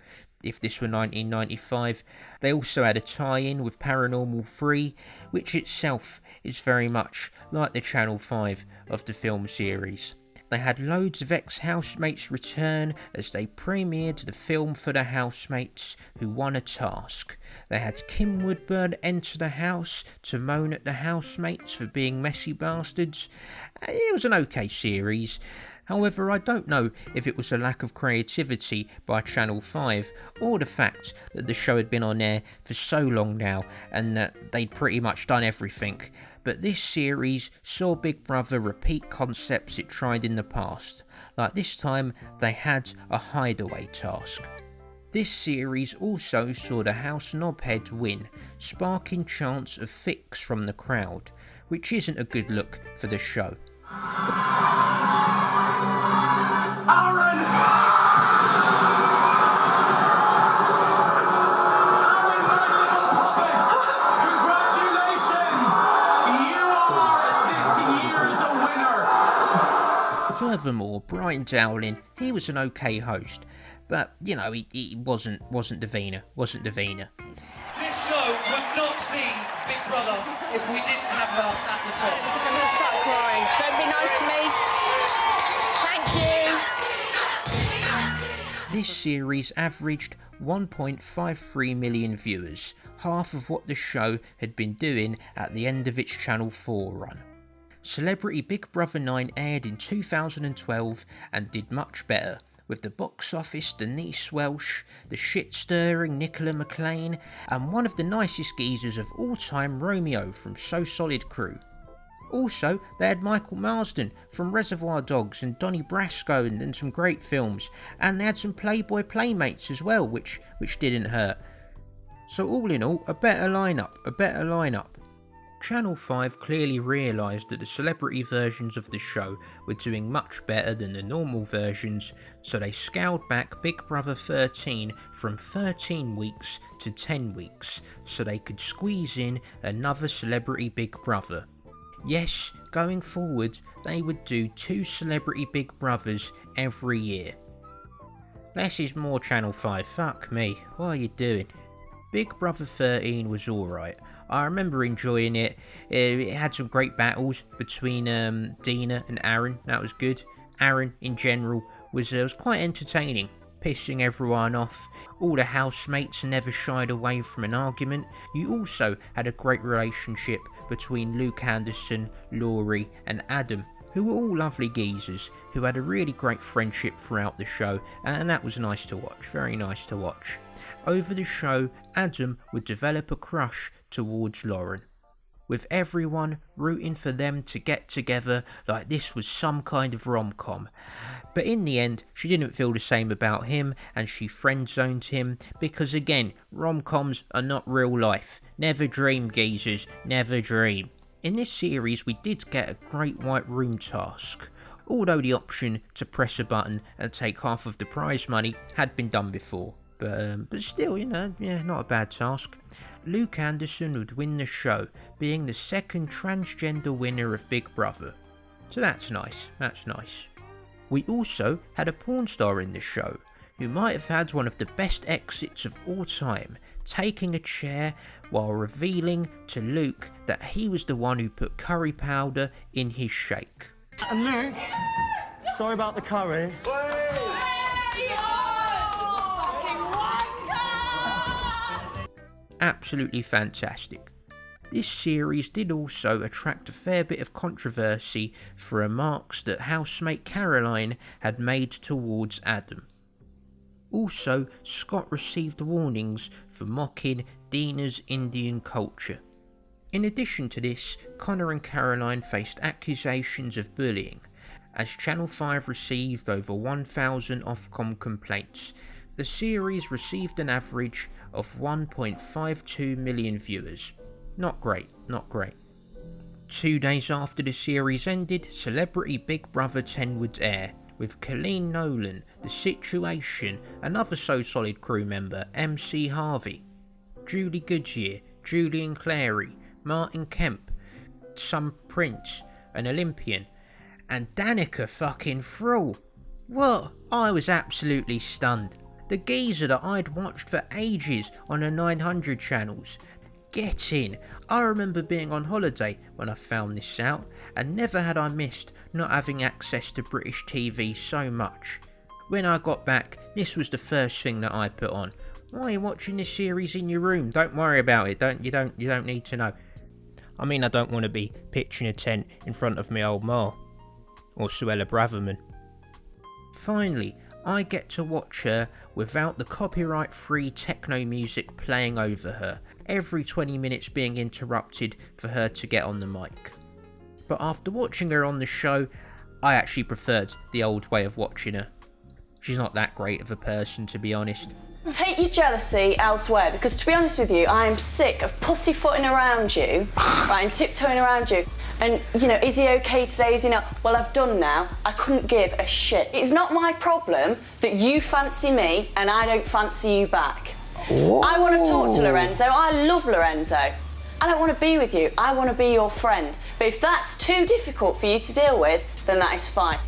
if this were 1995. They also had a tie-in with Paranormal 3, which itself is very much like the Channel 5 of the film series. They had loads of ex-housemates return as they premiered the film for the housemates who won a task. They had Kim Woodburn enter the house to moan at the housemates for being messy bastards. It was an okay series. However, I don't know if it was a lack of creativity by Channel 5 or the fact that the show had been on air for so long now and that they'd pretty much done everything. But this series saw Big Brother repeat concepts it tried in the past. Like this time, they had a hideaway task. This series also saw the house knobhead win, sparking chants of fix from the crowd, which isn't a good look for the show. Aaron! Furthermore, Brian Dowling, he was an okay host, but, you know, he wasn't Davina. This show would not not be Big Brother if we didn't have her at the top. Because I'm going to start crying. Don't be nice to me. Thank you. This series averaged 1.53 million viewers, half of what the show had been doing at the end of its Channel 4 run. Celebrity Big Brother 9 aired in 2012 and did much better, with the box office Denise Welsh, the shit-stirring Nicola McLean, and one of the nicest geezers of all time, Romeo from So Solid crew. Also, they had Michael Marsden from Reservoir Dogs and Donnie Brasco and some great films, and they had some Playboy Playmates as well, which didn't hurt. So all in all, a better lineup. Channel 5 clearly realised that the celebrity versions of the show were doing much better than the normal versions, so they scaled back Big Brother 13 from 13 weeks to 10 weeks, so they could squeeze in another celebrity Big Brother. Yes, going forward, they would do 2 celebrity Big Brothers every year. Less is more, Channel 5, fuck me, what are you doing? Big Brother 13 was alright. I remember enjoying it. It had some great battles between Dina and Aaron. That was good. Aaron, in general, was quite entertaining, pissing everyone off. All the housemates never shied away from an argument. You also had a great relationship between Luke Anderson, Laurie, and Adam, who were all lovely geezers, who had a really great friendship throughout the show, and that was nice to watch. Very nice to watch. Over the show, Adam would develop a crush towards Lauren, with everyone rooting for them to get together like this was some kind of rom-com. But in the end, she didn't feel the same about him, and she friend-zoned him, because again, rom-coms are not real life. Never dream, geezers, never dream. In this series, we did get a Great White Room task, although the option to press a button and take half of the prize money had been done before. But still, not a bad task. Luke Anderson would win the show, being the second transgender winner of Big Brother. So that's nice. We also had a porn star in the show, who might have had one of the best exits of all time, taking a chair while revealing to Luke that he was the one who put curry powder in his shake. Luke, sorry about the curry. Absolutely fantastic. This series did also attract a fair bit of controversy for remarks that housemate Caroline had made towards Adam. Also, Scott received warnings for mocking Dina's Indian culture. In addition to this, Connor and Caroline faced accusations of bullying, as Channel 5 received over 1,000 Ofcom complaints. The series received an average of 1.52 million viewers. Not great. 2 days after the series ended, Celebrity Big Brother 10 would air, with Colleen Nolan, The Situation, another So Solid crew member, MC Harvey, Julie Goodyear, Julian Clary, Martin Kemp, some Prince, an Olympian, and Danica fucking Thrall. What? I was absolutely stunned. The geezer that I'd watched for ages on the 900 channels. Get in. I remember being on holiday when I found this out, and never had I missed not having access to British TV so much. When I got back, this was the first thing that I put on. Why are you watching this series in your room? Don't worry about it. You don't need to know. I mean, I don't want to be pitching a tent in front of my old ma, or Suella Braverman. Finally, I get to watch her without the copyright-free techno music playing over her, every 20 minutes being interrupted for her to get on the mic. But after watching her on the show, I actually preferred the old way of watching her. She's not that great of a person, to be honest. Take your jealousy elsewhere, because to be honest with you, I am sick of pussyfooting around you, right, and tiptoeing around you. And, is he okay today, is he not? Well, I've done now. I couldn't give a shit. It's not my problem that you fancy me and I don't fancy you back. Whoa. I want to talk to Lorenzo. I love Lorenzo. I don't want to be with you. I want to be your friend. But if that's too difficult for you to deal with, then that is fine.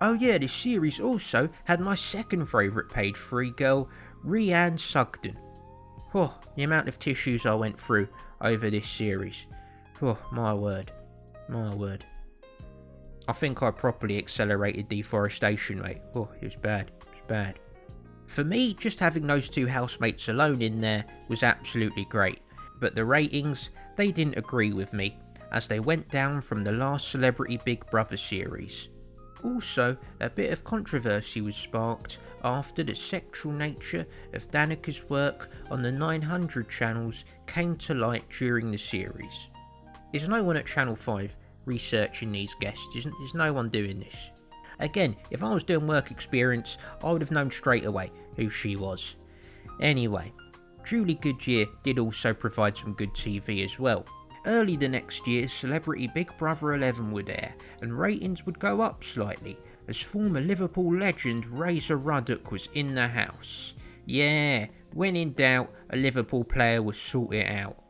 Oh yeah, this series also had my second favourite page 3 girl, Rhiannon Sugden. Oh, the amount of tissues I went through over this series. Oh, my word. My word. I think I properly accelerated deforestation, mate. Oh, it was bad. It was bad. For me, just having those two housemates alone in there was absolutely great. But the ratings, they didn't agree with me, as they went down from the last Celebrity Big Brother series. Also, a bit of controversy was sparked after the sexual nature of Danica's work on the 900 channels came to light during the series. There's no one at Channel 5 researching these guests, there's no one doing this. Again, if I was doing work experience, I would have known straight away who she was. Anyway, Julie Goodyear did also provide some good TV as well. Early the next year, Celebrity Big Brother 11 would air, and ratings would go up slightly, as former Liverpool legend Razor Ruddock was in the house. Yeah, when in doubt, a Liverpool player would sort it out.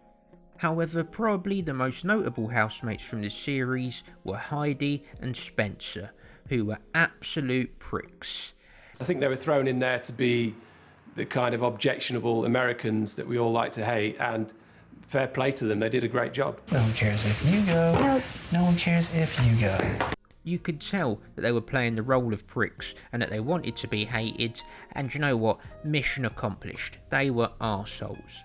However, probably the most notable housemates from the series were Heidi and Spencer, who were absolute pricks. I think they were thrown in there to be the kind of objectionable Americans that we all like to hate, and fair play to them, they did a great job. No one cares if you go. No one cares if you go. You could tell that they were playing the role of pricks and that they wanted to be hated, and you know what? Mission accomplished. They were arseholes.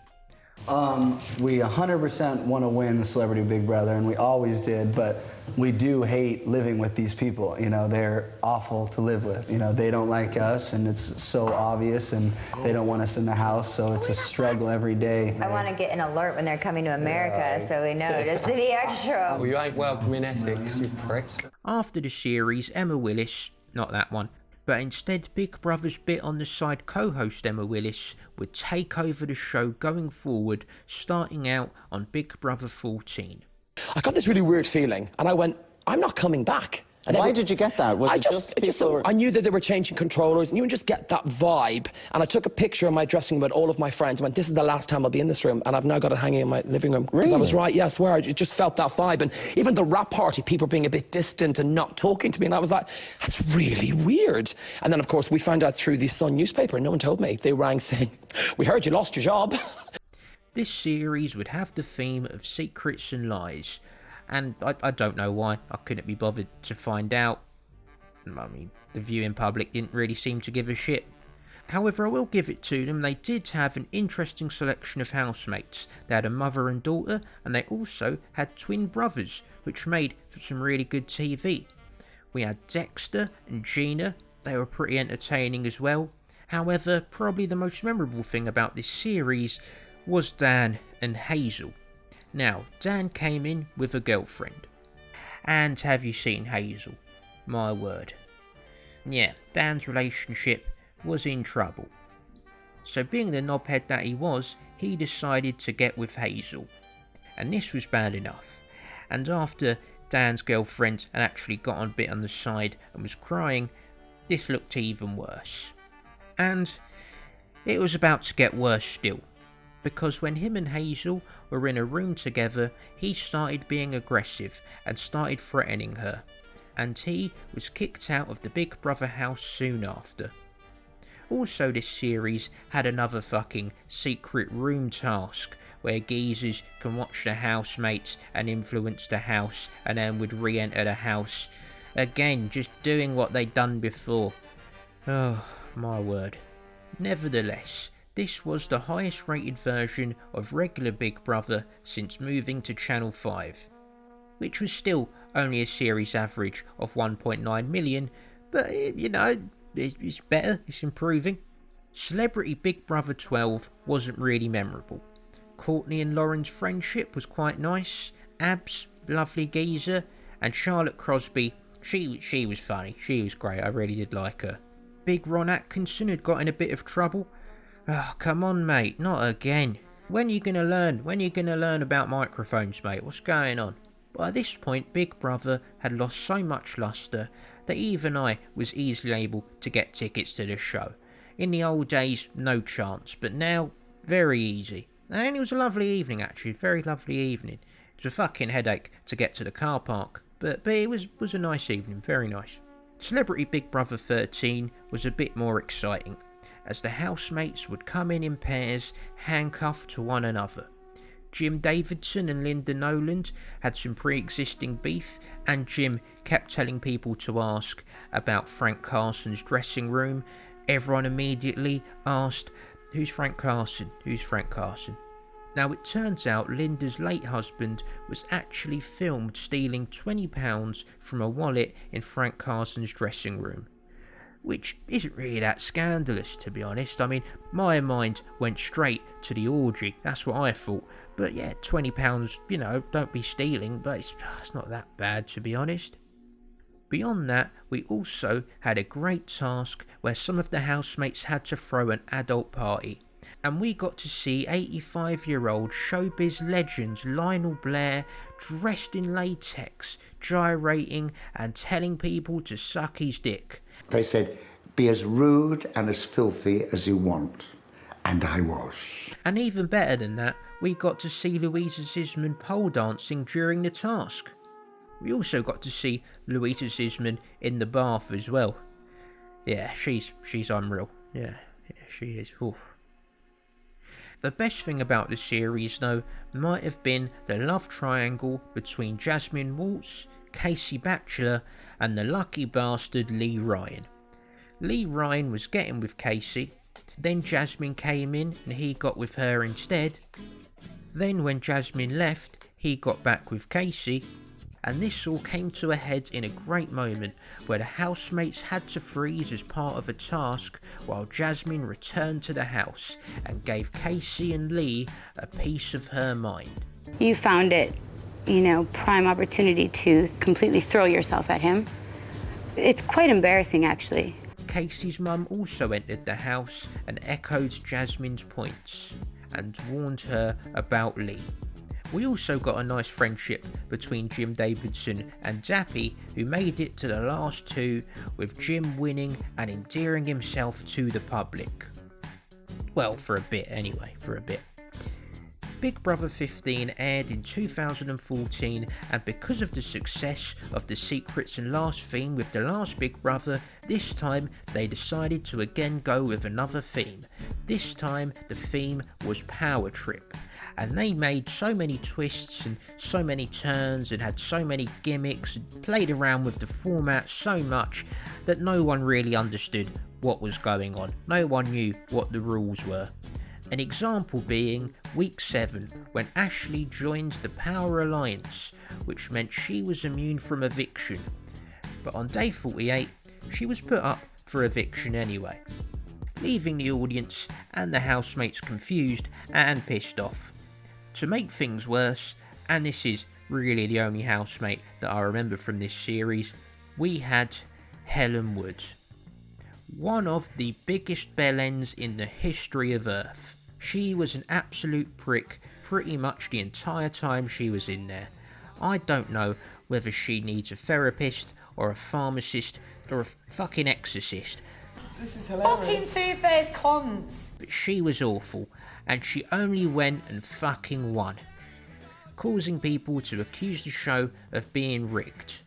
We 100% want to win the Celebrity Big Brother, and we always did, but we do hate living with these people. You know, they're awful to live with. You know, they don't like us, and it's so obvious, and they don't want us in the house, so it's a struggle every day. I want to get an alert when they're coming to America, so we know to City Extra. Well, you ain't welcome in Essex, you prick. After the series, Emma Willis, not that one, but instead Big Brother's bit on the side co-host Emma Willis would take over the show going forward, starting out on Big Brother 14. I got this really weird feeling, and I went, I'm not coming back. And why did you get that? Was it just I knew that they were changing controllers, and you would just get that vibe. And I took a picture in my dressing room with all of my friends and went, this is the last time I'll be in this room, and I've now got it hanging in my living room. Because I was right, yeah, I swear, it just felt that vibe. And even the rap party, people being a bit distant and not talking to me, and I was like, that's really weird. And then, of course, we found out through the Sun newspaper, and no one told me. They rang saying, we heard you lost your job. This series would have the theme of secrets and lies, and I don't know why. I couldn't be bothered to find out. I mean, the viewing public didn't really seem to give a shit. However, I will give it to them, they did have an interesting selection of housemates. They had a mother and daughter, and they also had twin brothers, which made for some really good TV. We had Dexter and Gina, they were pretty entertaining as well. However, probably the most memorable thing about this series was Dan and Hazel. Now, Dan came in with a girlfriend. And have you seen Hazel? My word. Yeah, Dan's relationship was in trouble. So being the knobhead that he was, he decided to get with Hazel. And this was bad enough. And after Dan's girlfriend had actually got on a bit on the side and was crying, this looked even worse. And it was about to get worse still. Because when him and Hazel were in a room together, he started being aggressive and started threatening her, and he was kicked out of the Big Brother house soon after. Also, this series had another fucking secret room task where geezers can watch the housemates and influence the house and then would re-enter the house. Again, just doing what they'd done before. Oh, my word. Nevertheless, this was the highest rated version of regular Big Brother since moving to Channel 5, which was still only a series average of 1.9 million, but you know, it's better, it's improving. Celebrity Big Brother 12 wasn't really memorable. Courtney and Lauren's friendship was quite nice, Abs, lovely geezer, and Charlotte Crosby, she was funny, she was great, I really did like her. Big Ron Atkinson had got in a bit of trouble. Oh, come on, mate, not again. When are you going to learn? When are you going to learn about microphones, mate? What's going on? By this point, Big Brother had lost so much lustre that even I was easily able to get tickets to the show. In the old days, no chance, but now, very easy. And it was a lovely evening, actually, very lovely evening. It was a fucking headache to get to the car park, but it was a nice evening, very nice. Celebrity Big Brother 13 was a bit more exciting, as the housemates would come in pairs, handcuffed to one another. Jim Davidson and Linda Noland had some pre-existing beef, and Jim kept telling people to ask about Frank Carson's dressing room. Everyone immediately asked, "Who's Frank Carson? Who's Frank Carson?" Now it turns out Linda's late husband was actually filmed stealing £20 from a wallet in Frank Carson's dressing room. Which isn't really that scandalous, to be honest. I mean, my mind went straight to the orgy, that's what I thought. But yeah, £20, you know, don't be stealing, but it's not that bad, to be honest. Beyond that, we also had a great task where some of the housemates had to throw an adult party. And we got to see 85-year-old showbiz legend Lionel Blair dressed in latex, gyrating and telling people to suck his dick. They said, "Be as rude and as filthy as you want." And I was. And even better than that, we got to see Louisa Zisman pole dancing during the task. We also got to see Louisa Zisman in the bath as well. Yeah, she's unreal. Yeah, she is. Oof. The best thing about the series, though, might have been the love triangle between Jasmine Waltz, Casey Batchelor, and the lucky bastard Lee Ryan. Lee Ryan was getting with Casey, then Jasmine came in and he got with her instead. Then when Jasmine left, he got back with Casey, and this all came to a head in a great moment where the housemates had to freeze as part of a task while Jasmine returned to the house and gave Casey and Lee a piece of her mind. You found it, you know, prime opportunity to completely throw yourself at him. It's quite embarrassing, actually. Casey's mum also entered the house and echoed Jasmine's points and warned her about Lee. We also got a nice friendship between Jim Davidson and Dappy, who made it to the last two, with Jim winning and endearing himself to the public. Well, for a bit anyway, for a bit. Big Brother 15 aired in 2014, and because of the success of the Secrets and Last theme with the last Big Brother, this time they decided to again go with another theme. This time the theme was Power Trip. And they made so many twists and so many turns and had so many gimmicks and played around with the format so much that no one really understood what was going on. No one knew what the rules were. An example being week 7, when Ashley joined the Power Alliance, which meant she was immune from eviction. But on day 48, she was put up for eviction anyway, leaving the audience and the housemates confused and pissed off. To make things worse, and this is really the only housemate that I remember from this series, we had Helen Wood. One of the biggest bellends in the history of Earth. She was an absolute prick pretty much the entire time she was in there. I don't know whether she needs a therapist or a pharmacist or a fucking exorcist. This is hilarious. Fucking two-faced cons. But she was awful, and she only went and fucking won, causing people to accuse the show of being rigged.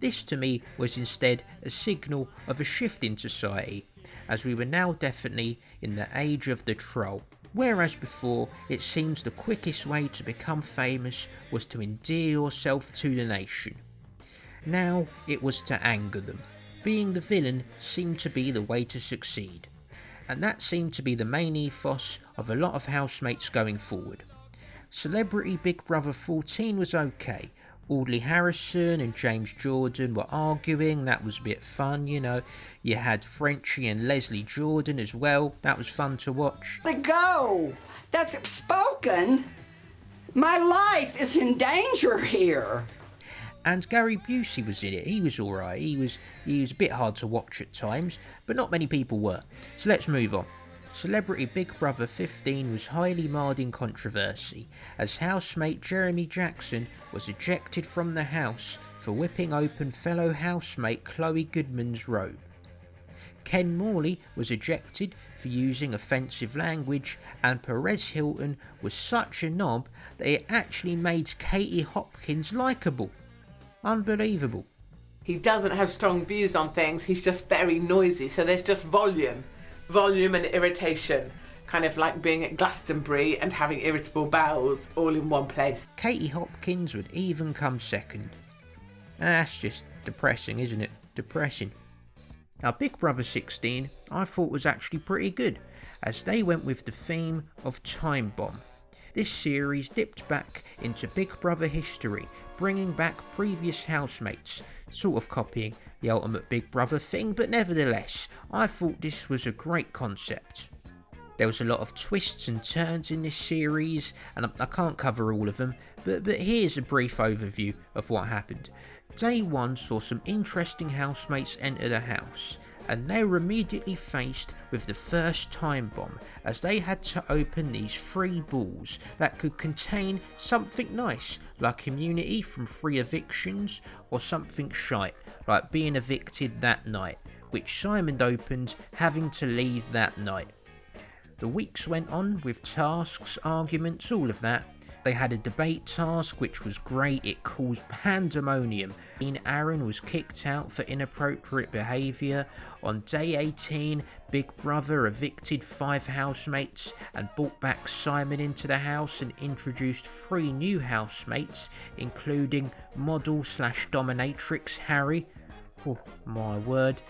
This to me was instead a signal of a shift in society, as we were now definitely in the age of the troll. Whereas before, it seems the quickest way to become famous was to endear yourself to the nation. Now it was to anger them. Being the villain seemed to be the way to succeed. And that seemed to be the main ethos of a lot of housemates going forward. Celebrity Big Brother 14 was okay. Audley Harrison and James Jordan were arguing, that was a bit fun, you know. You had Frenchie and Leslie Jordan as well, that was fun to watch. Let go! That's spoken! My life is in danger here! And Gary Busey was in it, he was alright, he was a bit hard to watch at times, but not many people were. So let's move on. Celebrity Big Brother 15 was highly marred in controversy, as housemate Jeremy Jackson was ejected from the house for whipping open fellow housemate Chloe Goodman's robe. Ken Morley was ejected for using offensive language, and Perez Hilton was such a knob that it actually made Katie Hopkins likeable. Unbelievable. He doesn't have strong views on things, he's just very noisy, so there's just volume and irritation. kind of like being at Glastonbury and having irritable bowels all in one place. Katie Hopkins would even come second. That's just depressing, isn't it? Depressing. Now, Big Brother 16 I thought was actually pretty good, as they went with the theme of Time Bomb. This series dipped back into Big Brother history, bringing back previous housemates, sort of copying the ultimate Big Brother thing, but nevertheless, I thought this was a great concept. There was a lot of twists and turns in this series, and I can't cover all of them, but here's a brief overview of what happened. Day 1 saw some interesting housemates enter the house, and they were immediately faced with the first time bomb, as they had to open these 3 balls that could contain something nice, like immunity from 3 evictions, or something shite, like being evicted that night, which Simon opened, having to leave that night. The weeks went on with tasks, arguments, all of that. They had a debate task which was great, it caused pandemonium. Aaron was kicked out for inappropriate behaviour. On day 18, Big Brother evicted 5 housemates and brought back Simon into the house and introduced 3 new housemates, including model/dominatrix Harry. Oh my word.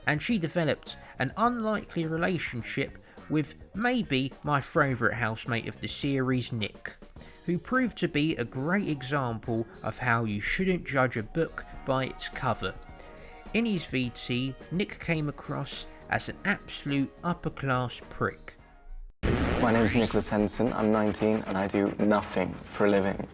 And she developed an unlikely relationship with maybe my favourite housemate of the series, Nick, who proved to be a great example of how you shouldn't judge a book by its cover. In his VT, Nick came across as an absolute upper-class prick. My name's Nicholas Henderson, I'm 19 and I do nothing for a living.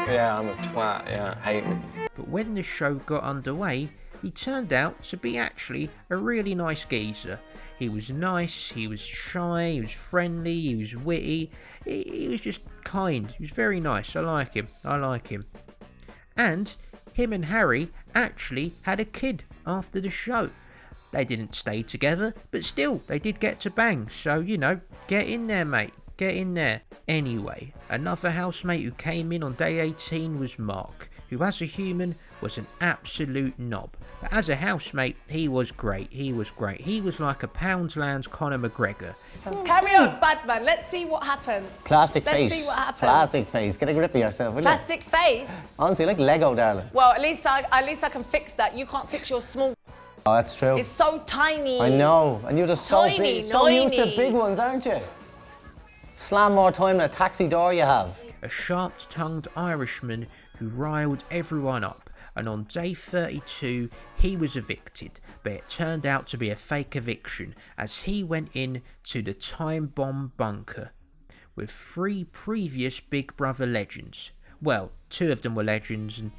Yeah, I'm a twat, yeah, hate me. But when the show got underway, he turned out to be actually a really nice geezer. He was nice, he was shy, he was friendly, he was witty, he was just kind, he was very nice. I like him. And him and Harry actually had a kid after the show. They didn't stay together, but still, they did get to bang, so, you know, get in there, mate, get in there. Anyway, another housemate who came in on day 18 was Mark, who as a human was an absolute knob. But as a housemate, he was great. He was like a Poundland's Conor McGregor. Carry on, Batman. Let's see what happens. Plastic Let's face. see what happens. Plastic face. Get a grip of yourself, will you? Plastic face? Honestly, like Lego, darling. Well, at least I can fix that. You can't fix your small... Oh, that's true. It's so tiny. I know. And you're just so Tiny, big. So used to big ones, aren't you? Slam more time than a taxi door you have. A sharp-tongued Irishman who riled everyone up, and on day 32 he was evicted, but it turned out to be a fake eviction as he went in to the time bomb bunker with 3 previous Big Brother legends. Well, 2 of them were legends and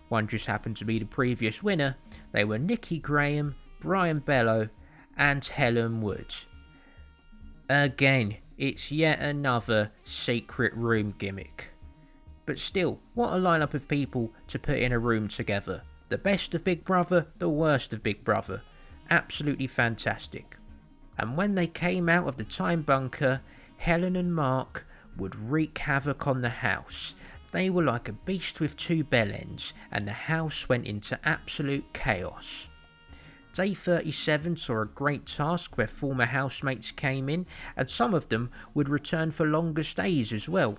one just happened to be the previous winner. They were Nikki Graham, Brian Bello and Helen Wood. Again, it's yet another secret room gimmick. But still, what a lineup of people to put in a room together. The best of Big Brother, the worst of Big Brother. Absolutely fantastic. And when they came out of the time bunker, Helen and Mark would wreak havoc on the house. They were like a beast with 2 bell ends, and the house went into absolute chaos. Day 37 saw a great task where former housemates came in, and some of them would return for longer stays as well.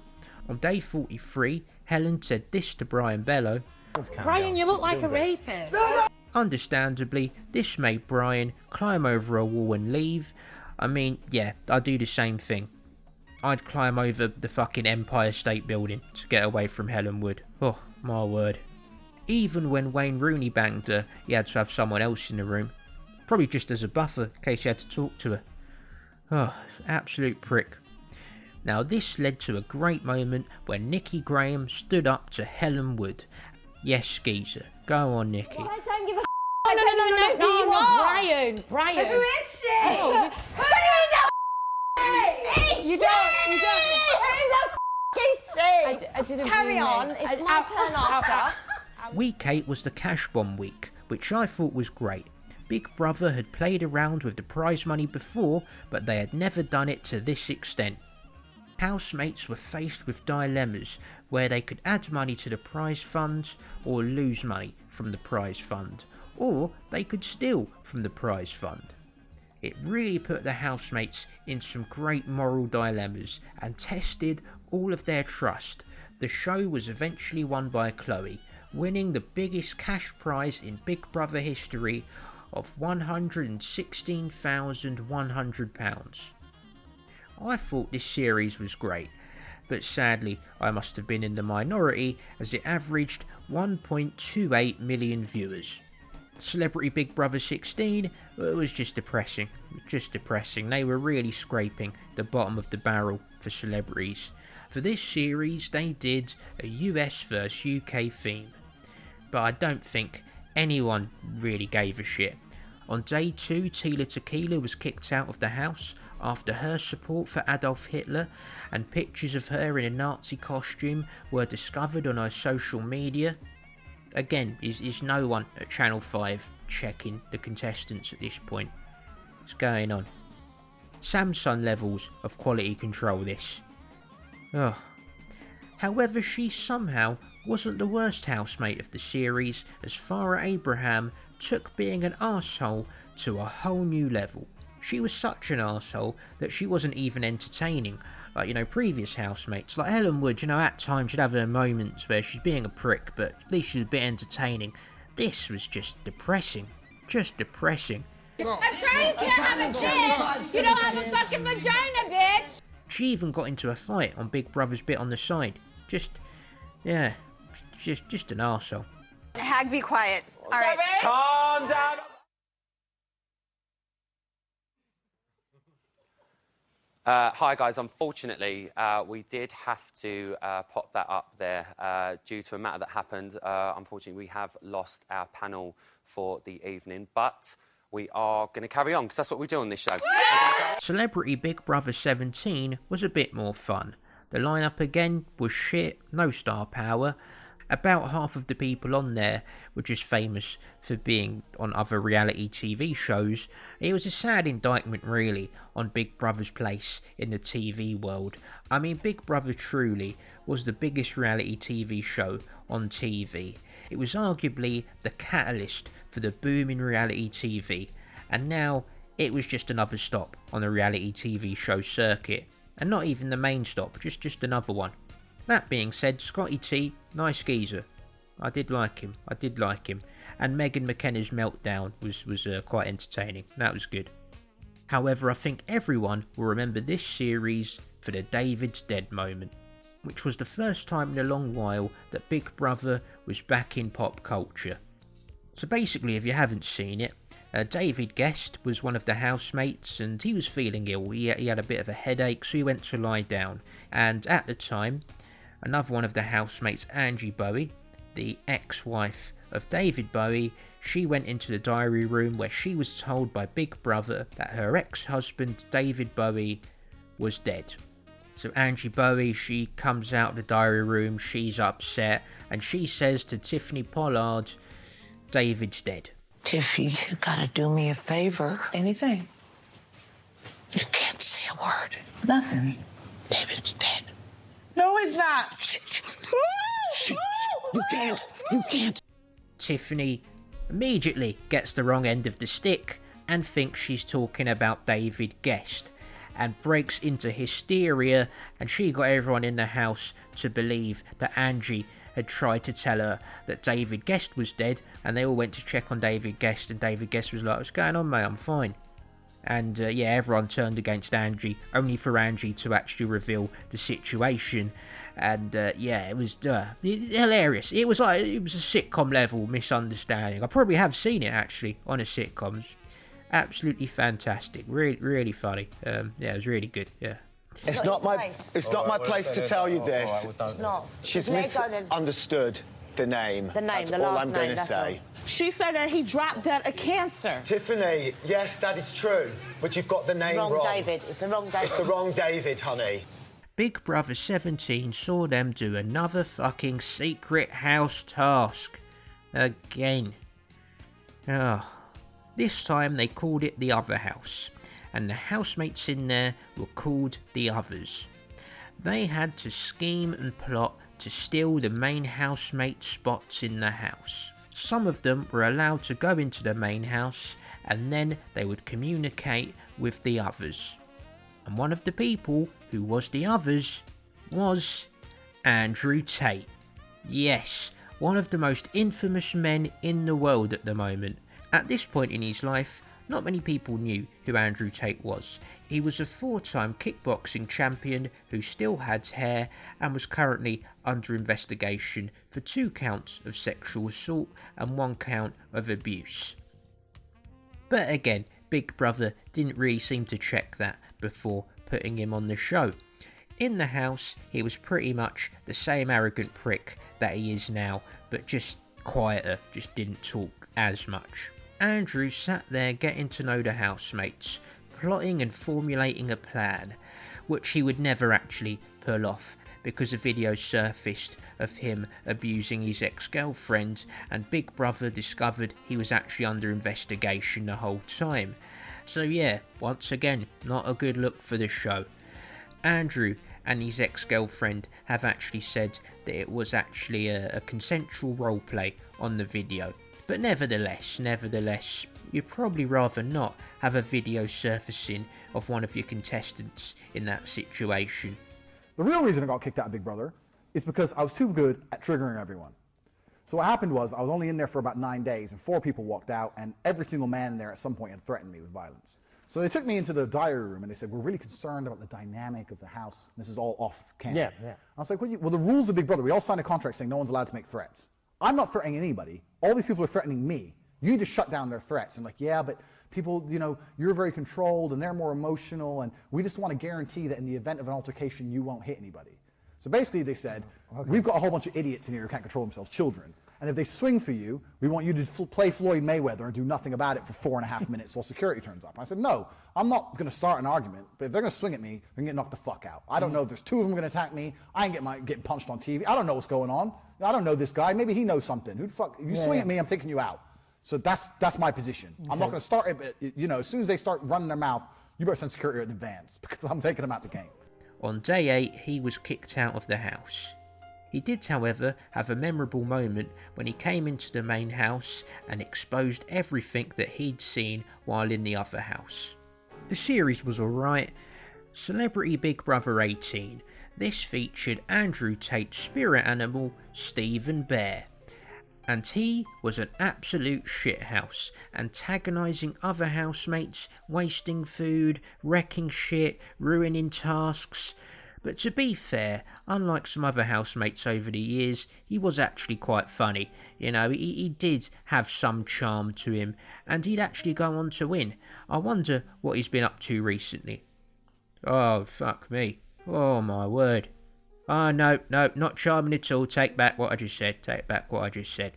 On day 43, Helen said this to Brian Bello. Brian, you look like a rapist. Understandably, this made Brian climb over a wall and leave. I mean, yeah, I'd do the same thing. I'd climb over the fucking Empire State Building to get away from Helen Wood. Oh, my word. Even when Wayne Rooney banged her, he had to have someone else in the room. Probably just as a buffer, in case he had to talk to her. Oh, absolute prick. Now this led to a great moment when Nikki Graham stood up to Helen Wood. Yes, Skeezer. Go on, Nikki. I don't give a No, Brian. Brian. Who is she? Oh, You don't. Who the is she? I didn't Carry on. It's my turn after. Week 8 was the cash bomb week, which I thought was great. Big Brother had played around with the prize money before, but they had never done it to this extent. Housemates were faced with dilemmas where they could add money to the prize fund or lose money from the prize fund, or they could steal from the prize fund. It really put the housemates in some great moral dilemmas and tested all of their trust. The show was eventually won by Chloe, winning the biggest cash prize in Big Brother history of £116,100. I thought this series was great, but sadly I must have been in the minority as it averaged 1.28 million viewers. Celebrity Big Brother 16 was just depressing. They were really scraping the bottom of the barrel for celebrities. For this series they did a US vs UK theme, but I don't think anyone really gave a shit. On day 2, Tila Tequila was kicked out of the house after her support for Adolf Hitler, and pictures of her in a Nazi costume were discovered on her social media. Again, is no one at Channel 5 checking the contestants at this point? What's going on? Samsung levels of quality control this. Ugh. However, she somehow wasn't the worst housemate of the series, as Farrah Abraham took being an arsehole to a whole new level. She was such an arsehole that she wasn't even entertaining, like, previous housemates. Like Helen Wood, at times she'd have her moments where she's being a prick, but at least she was a bit entertaining. This was just depressing. I'm sorry you can't have a dick! You don't have a fucking vagina, bitch! She even got into a fight on Big Brother's bit on the side. Just an arsehole. Hag, be quiet. All right. Calm down. Hi guys, unfortunately we did have to pop that up there due to a matter that happened. Unfortunately we have lost our panel for the evening, but we are going to carry on because that's what we do on this show. Celebrity Big Brother 17 was a bit more fun. The lineup again was shit, no star power. About half of the people on there were just famous for being on other reality TV shows. It was a sad indictment really on Big Brother's place in the TV world. I mean, Big Brother truly was the biggest reality TV show on TV. It was arguably the catalyst for the boom in reality TV, and now it was just another stop on the reality TV show circuit, and not even the main stop, just another one. That being said, Scotty T, nice geezer. I did like him, and Megan McKenna's meltdown was quite entertaining. That was good. However, I think everyone will remember this series for the David's dead moment, which was the first time in a long while that Big Brother was back in pop culture. So basically, if you haven't seen it, David Guest was one of the housemates and he was feeling ill. He had a bit of a headache, so he went to lie down. And at the time, another one of the housemates, Angie Bowie, the ex-wife of David Bowie, she went into the diary room where she was told by Big Brother that her ex-husband, David Bowie, was dead. So Angie Bowie, she comes out of the diary room, she's upset, and she says to Tiffany Pollard, David's dead. Tiffy, you gotta do me a favor. Anything? You can't say a word. Nothing. David's dead. No, he's not. You can't. Tiffany immediately gets the wrong end of the stick and thinks she's talking about David Guest, and breaks into hysteria, and she got everyone in the house to believe that Angie had tried to tell her that David Guest was dead, and they all went to check on David Guest, and David Guest was like, what's going on, mate? I'm fine. And everyone turned against Angie, only for Angie to actually reveal the situation. And it was hilarious. It was a sitcom level misunderstanding. I probably have seen it actually on a sitcom. It's absolutely fantastic, really funny. It was really good. Yeah. It's not my place to tell you this. It's not. She's misunderstood the name. That's the all last I'm going to name, say. She said that he dropped dead of cancer. Tiffany, yes, that is true, but you've got the name wrong. David. It's the wrong David. It's the wrong David, honey. Big Brother 17 saw them do another fucking secret house task. Again. This time they called it the Other House, and the housemates in there were called the Others. They had to scheme and plot to steal the main housemate spots in the house. Some of them were allowed to go into the main house and then they would communicate with the others. And one of the people who was the others was Andrew Tate. Yes, one of the most infamous men in the world at the moment. At this point in his life, not many people knew who Andrew Tate was. He was a 4-time kickboxing champion who still had hair and was currently under investigation for 2 counts of sexual assault and 1 count of abuse. But again, Big Brother didn't really seem to check that before putting him on the show. In the house, he was pretty much the same arrogant prick that he is now, but just quieter, just didn't talk as much. Andrew sat there getting to know the housemates, plotting and formulating a plan, which he would never actually pull off because a video surfaced of him abusing his ex-girlfriend, and Big Brother discovered he was actually under investigation the whole time. So yeah, once again, not a good look for the show. Andrew and his ex-girlfriend have actually said that it was actually a consensual roleplay on the video. But nevertheless, you'd probably rather not have a video surfacing of one of your contestants in that situation. The real reason I got kicked out of Big Brother is because I was too good at triggering everyone. So what happened was, I was only in there for about 9 days, and 4 people walked out, and every single man in there at some point had threatened me with violence. So they took me into the diary room, and they said, we're really concerned about the dynamic of the house. This is all off camera. Yeah. I was like, well, the rules of Big Brother, we all signed a contract saying no one's allowed to make threats. I'm not threatening anybody. All these people are threatening me. You need to shut down their threats. I'm like, yeah, but people, you're very controlled, and they're more emotional, and we just want to guarantee that in the event of an altercation, you won't hit anybody. So basically they said, we've got a whole bunch of idiots in here who can't control themselves, children. And if they swing for you, we want you to play Floyd Mayweather and do nothing about it for 4.5 minutes while security turns up. I said, no, I'm not going to start an argument, but if they're going to swing at me, they're going to get knocked the fuck out. I don't know if there's 2 of them going to attack me. I ain't getting punched on TV. I don't know what's going on. I don't know this guy. Maybe he knows something. Who the fuck? If you swing at me, I'm taking you out. So that's my position. I'm not going to start it, but as soon as they start running their mouth, you better send security in advance because I'm taking them out the game. On day 8, he was kicked out of the house. He did, however, have a memorable moment when he came into the main house and exposed everything that he'd seen while in the other house. The series was alright. Celebrity Big Brother 18. This featured Andrew Tate's spirit animal, Stephen Bear. And he was an absolute shithouse, antagonising other housemates, wasting food, wrecking shit, ruining tasks. But to be fair, unlike some other housemates over the years, he was actually quite funny. He did have some charm to him, and he'd actually go on to win. I wonder what he's been up to recently. Oh, fuck me. Oh, my word. Oh, no, not charming at all. Take back what I just said.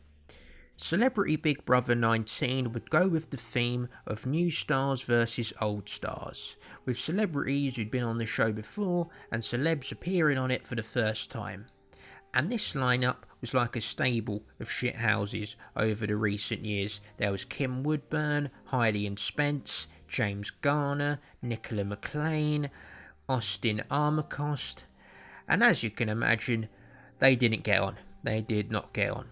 Celebrity Big Brother 19 would go with the theme of new stars versus old stars, with celebrities who'd been on the show before and celebs appearing on it for the first time. And this lineup was like a stable of shithouses over the recent years. There was Kim Woodburn, Heidi and Spence, James Garner, Nicola McLean, Austin Armacost, and as you can imagine, they didn't get on. They did not get on.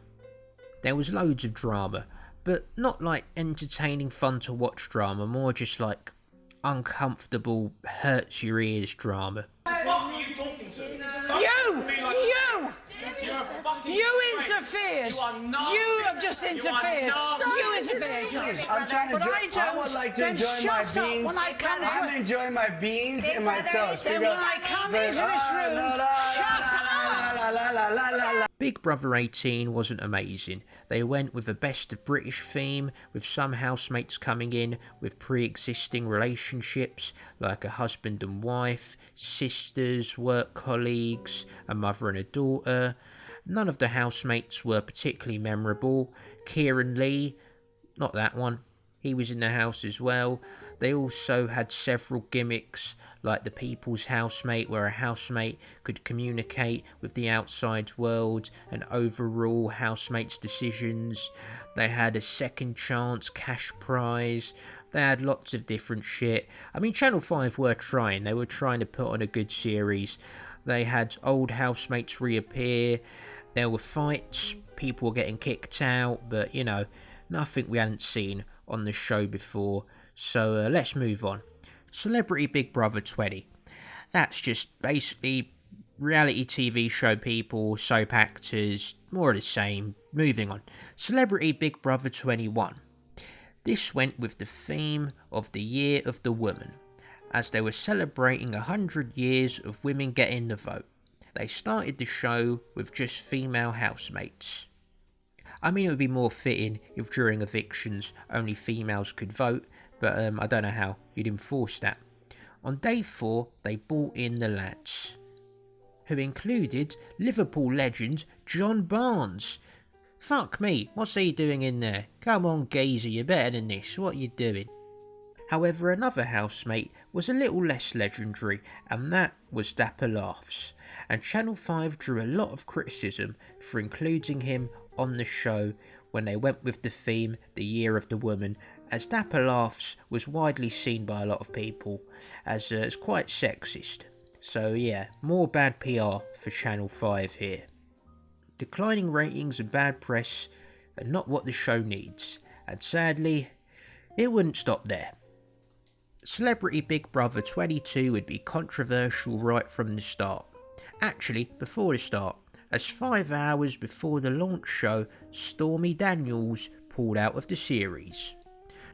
There was loads of drama, but not like entertaining, fun to watch drama, more just like uncomfortable, hurts your ears drama. What are you talking to? You interfered. You have just interfered. You interfered. I'm trying to I would like to enjoy my beans. I'm enjoying my beans and my toast. Then when I come into this room, shut up. Big Brother 18 wasn't amazing. They went with a best of British theme, with some housemates coming in with pre-existing relationships, like a husband and wife, sisters, work colleagues, a mother and a daughter. None of the housemates were particularly memorable. Kieran Lee, not that one, he was in the house as well. They also had several gimmicks, like the People's Housemate, where a housemate could communicate with the outside world and overrule housemates' decisions. They had a second chance cash prize. They had lots of different shit. I mean, Channel 5 were trying. They were trying to put on a good series. They had old housemates reappear. There were fights. People were getting kicked out. But, nothing we hadn't seen on the show before, so let's move on. Celebrity Big Brother 20. That's just basically reality TV show people, soap actors, more of the same. Moving on. Celebrity Big Brother 21. This went with the theme of the Year of the Woman, as they were celebrating 100 years of women getting the vote. They started the show with just female housemates. I mean, it would be more fitting if during evictions only females could vote, but I don't know how you'd enforce that. On day 4, they brought in the lads, who included Liverpool legend John Barnes. Fuck me, what's he doing in there? Come on, geezer, you're better than this. What are you doing? However, another housemate was a little less legendary, and that was Dapper Laughs. And Channel 5 drew a lot of criticism for including him on the show when they went with the theme The Year of the Woman, as Dapper Laughs was widely seen by a lot of people as quite sexist. So yeah, more bad PR for Channel 5 here. Declining ratings and bad press are not what the show needs, and sadly, it wouldn't stop there. Celebrity Big Brother 22 would be controversial right from the start. Actually, before the start, as 5 hours before the launch show, Stormy Daniels pulled out of the series.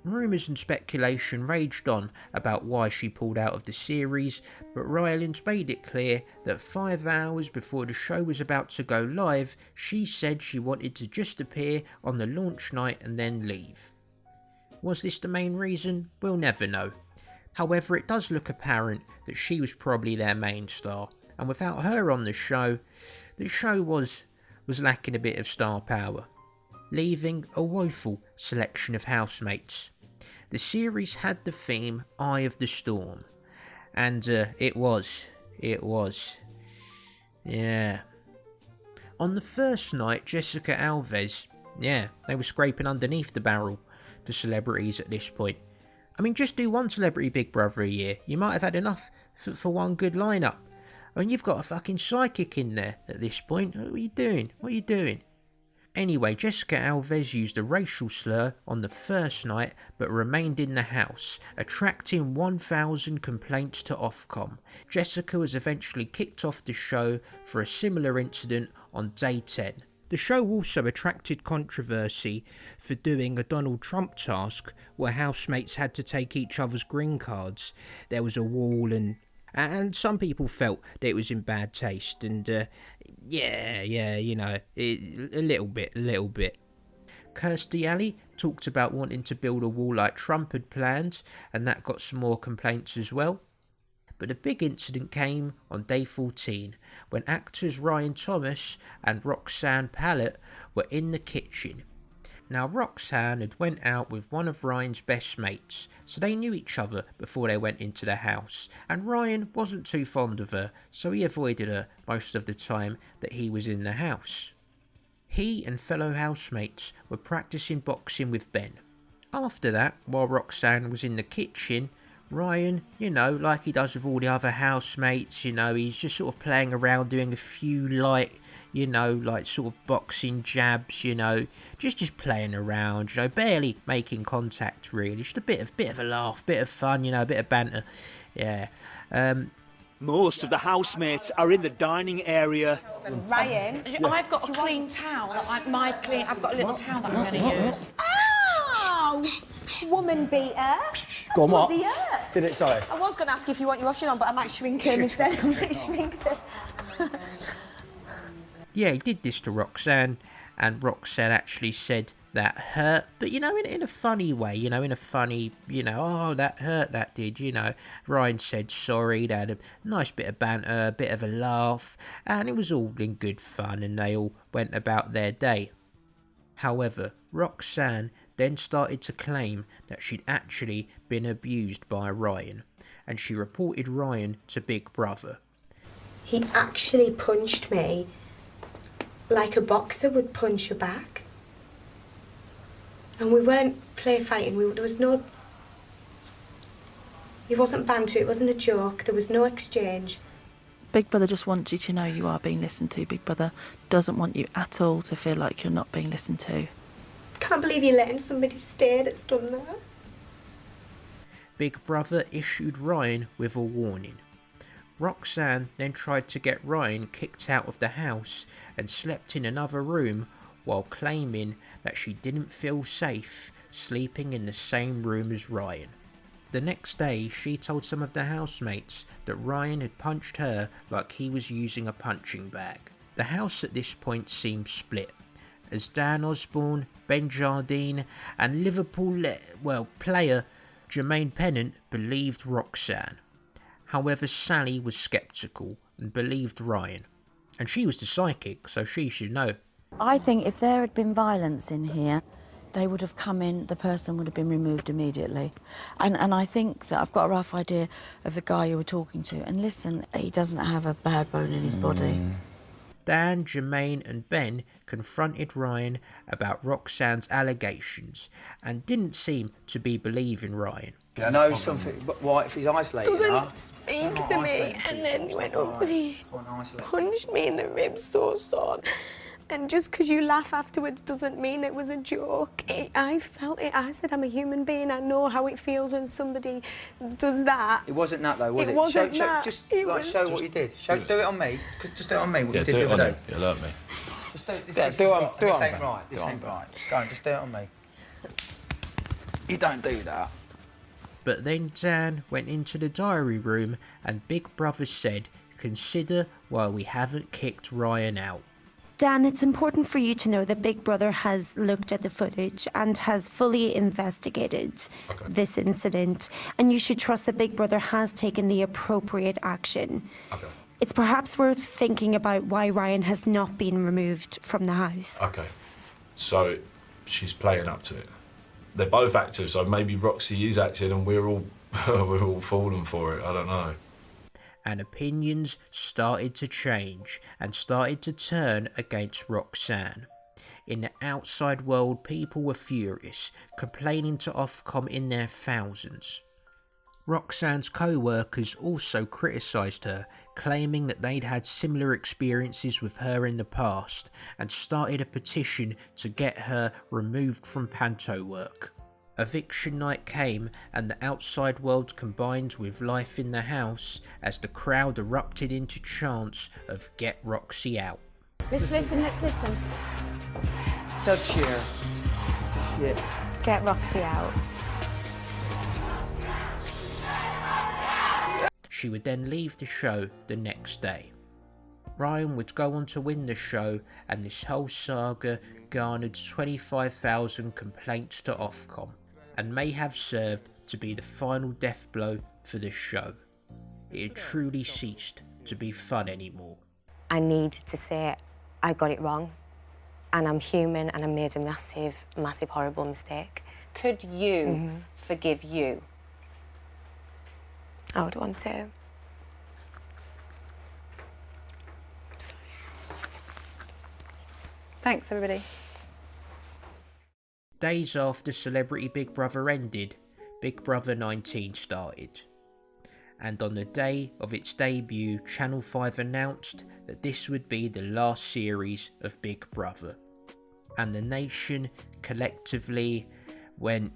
Rumours and speculation raged on about why she pulled out of the series, but Ryland made it clear that 5 hours before the show was about to go live, she said she wanted to just appear on the launch night and then leave. Was this the main reason? We'll never know. However, it does look apparent that she was probably their main star, and without her on the show was lacking a bit of star power, leaving a woeful selection of housemates. The series had the theme Eye of the Storm, and it was. Yeah. On the first night, Jessica Alves, they were scraping underneath the barrel for celebrities at this point. I mean, just do one Celebrity Big Brother a year. You might have had enough for one good lineup. I mean, you've got a fucking psychic in there at this point. What are you doing? Anyway, Jessica Alves used a racial slur on the first night, but remained in the house, attracting 1,000 complaints to Ofcom. Jessica was eventually kicked off the show for a similar incident on day 10. The show also attracted controversy for doing a Donald Trump task where housemates had to take each other's green cards. There was a wall and some people felt that it was in bad taste, and a little bit. Kirstie Alley talked about wanting to build a wall like Trump had planned, and that got some more complaints as well. But a big incident came on day 14, when actors Ryan Thomas and Roxanne Pallett were in the kitchen. Now, Roxanne had went out with one of Ryan's best mates, so they knew each other before they went into the house, and Ryan wasn't too fond of her, so he avoided her most of the time that he was in the house. He and fellow housemates were practicing boxing with Ben. After that, while Roxanne was in the kitchen, Ryan, like he does with all the other housemates, he's just sort of playing around, doing a few light, sort of boxing jabs, just playing around, barely making contact really, just a bit of a laugh, bit of fun, a bit of banter, yeah. Most of the housemates are in the dining area. Ryan, I've got a clean towel. I've got a little towel that I'm going to use. Oh! Woman beater. Go on, what? Bloody hurt. Did it, sorry? I was going to ask if you want your washing on, but I might shrink him instead. I might shrink them. Yeah, he did this to Roxanne, and Roxanne actually said that hurt, but in a funny way, in a funny, oh, that hurt, that did, Ryan said sorry, they had a nice bit of banter, a bit of a laugh, and it was all in good fun, and they all went about their day. However, Roxanne then started to claim that she'd actually been abused by Ryan, and she reported Ryan to Big Brother. He actually punched me like a boxer would punch you back. And we weren't play fighting, there was no... It wasn't banter, it wasn't a joke, there was no exchange. Big Brother just wants you to know you are being listened to. Big Brother doesn't want you at all to feel like you're not being listened to. Can't believe you're letting somebody stay that's done that. Big Brother issued Ryan with a warning. Roxanne then tried to get Ryan kicked out of the house and slept in another room while claiming that she didn't feel safe sleeping in the same room as Ryan. The next day, she told some of the housemates that Ryan had punched her like he was using a punching bag. The house at this point seemed split, as Dan Osborne, Ben Jardine and Liverpool player Jermaine Pennant believed Roxanne. However, Sally was sceptical and believed Ryan. And she was the psychic, so she should know. I think if there had been violence in here, they would have come in, the person would have been removed immediately. And I think that I've got a rough idea of the guy you were talking to. And listen, he doesn't have a bad bone in his body. Dan, Jermaine and Ben confronted Ryan about Roxanne's allegations and didn't seem to be believing Ryan. I know something, but what if he's isolated? Doesn't speak to me, and then went up to me, punched me in the ribs so hard. And just because you laugh afterwards doesn't mean it was a joke. I felt it. I said I'm a human being. I know how it feels when somebody does that. It wasn't that though, was it? It wasn't show, that. Just it like was show what you did. Do it on me. Just do it on me. What yeah, you did do it the on other him. day. You'll hurt me. Just do it. This on ain't right. This ain't right. Go on, just do it on me. You don't do that. But then Dan went into the diary room and Big Brother said, "Consider why we haven't kicked Ryan out." Dan, it's important for you to know that Big Brother has looked at the footage and has fully investigated this incident, and you should trust that Big Brother has taken the appropriate action. Okay. It's perhaps worth thinking about why Ryan has not been removed from the house. Okay. So she's playing up to it. They're both active, so maybe Roxy is acting and we're all we're all falling for it. I don't know. And opinions started to change and started to turn against Roxanne. In the outside world, people were furious, complaining to Ofcom in their thousands. Roxanne's co-workers also criticised her, claiming that they'd had similar experiences with her in the past and started a petition to get her removed from panto work. Eviction night came and the outside world combined with life in the house as the crowd erupted into chants of "Get Roxy out." Let's listen. Don't cheer. Shit. Get Roxy out. She would then leave the show the next day. Ryan would go on to win the show, and this whole saga garnered 25,000 complaints to Ofcom, and may have served to be the final death blow for the show. It had truly ceased to be fun anymore. I need to say I got it wrong, and I'm human, and I made a massive, horrible mistake. Could you forgive you? I would want to. Thanks, everybody. Days after Celebrity Big Brother ended, Big Brother 19 started. And on the day of its debut, Channel 5 announced that this would be the last series of Big Brother. And the nation collectively went...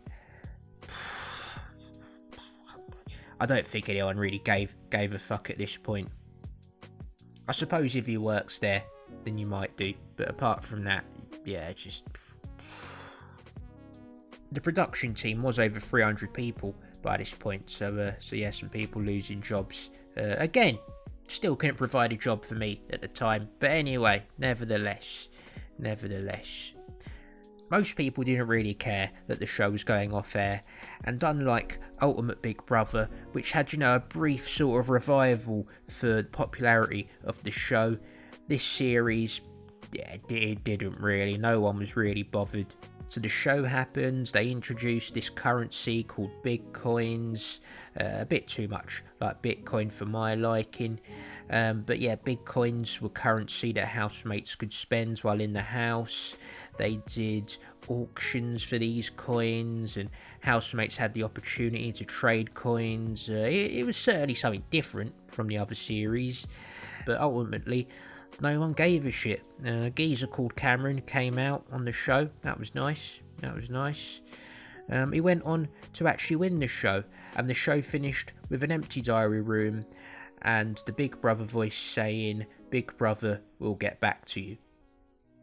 I don't think anyone really gave a fuck at this point. I suppose if he works there, then you might do. But apart from that, yeah, just... The production team was over 300 people by this point, so yeah, some people losing jobs. Again, still couldn't provide a job for me at the time, but anyway, nevertheless. Most people didn't really care that the show was going off air, and unlike Ultimate Big Brother, which had, a brief sort of revival for the popularity of the show, this series, yeah, it didn't really. No one was really bothered. So the show happens, they introduced this currency called Bitcoins, a bit too much like Bitcoin for my liking, but yeah, Bitcoins were currency that housemates could spend while in the house. They did auctions for these coins and housemates had the opportunity to trade coins. It was certainly something different from the other series, but ultimately no one gave a shit. A geezer called Cameron came out on the show. That was nice. That was nice. He went on to actually win the show, and the show finished with an empty diary room and the Big Brother voice saying, "Big Brother will get back to you."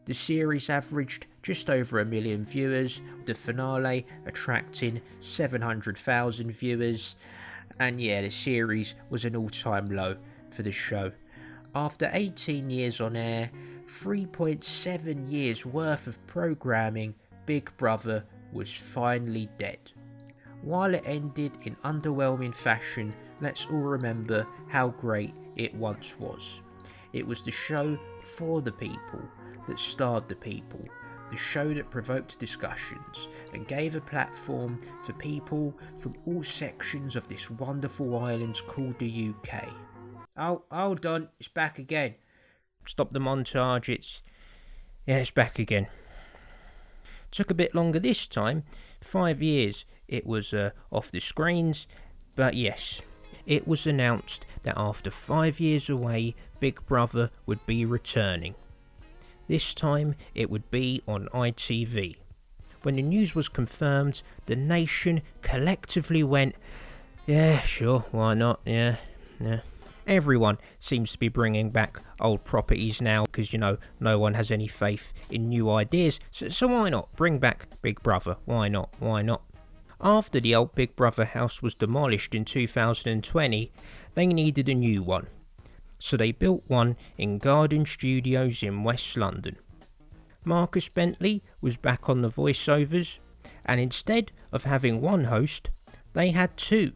The series averaged just over 1 million viewers, the finale attracting 700,000 viewers, and yeah, the series was an all-time low for the show. After 18 years on air, 3.7 years worth of programming, Big Brother was finally dead. While it ended in underwhelming fashion, let's all remember how great it once was. It was the show for the people, that starred the people, the show that provoked discussions and gave a platform for people from all sections of this wonderful island called the UK. Oh, hold on, it's back again. Stop the montage, it's back again. Took a bit longer this time, 5 years it was off the screens, but yes, it was announced that after 5 years away, Big Brother would be returning. This time it would be on ITV. When the news was confirmed, the nation collectively went, yeah, sure, why not, yeah. Everyone seems to be bringing back old properties now because, no one has any faith in new ideas, so why not bring back Big Brother, why not? After the old Big Brother house was demolished in 2020, they needed a new one. So they built one in Garden Studios in West London. Marcus Bentley was back on the voiceovers, and instead of having one host, they had two.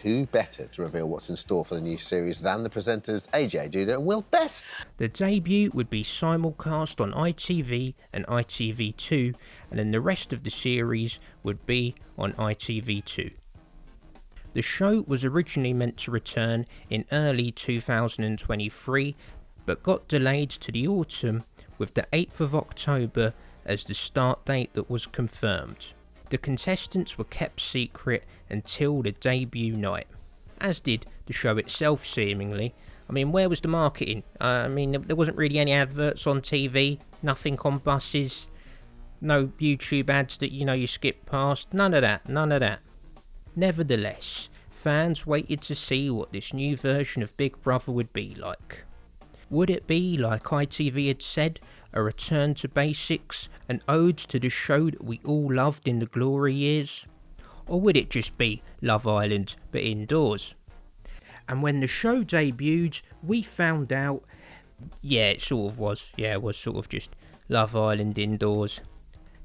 Who better to reveal what's in store for the new series than the presenters AJ Judah and Will Best? The debut would be simulcast on ITV and ITV2, and then the rest of the series would be on ITV2. The show was originally meant to return in early 2023, but got delayed to the autumn, with the 8th of October as the start date that was confirmed. The contestants were kept secret until the debut night, as did the show itself seemingly. Where was the marketing? There wasn't really any adverts on TV, nothing on buses, no YouTube ads that you skip past, none of that. Nevertheless, fans waited to see what this new version of Big Brother would be like. Would it be, like ITV had said, a return to basics, an ode to the show that we all loved in the glory years? Or would it just be Love Island but indoors? And when the show debuted, we found out, it sort of was. It was sort of just Love Island indoors.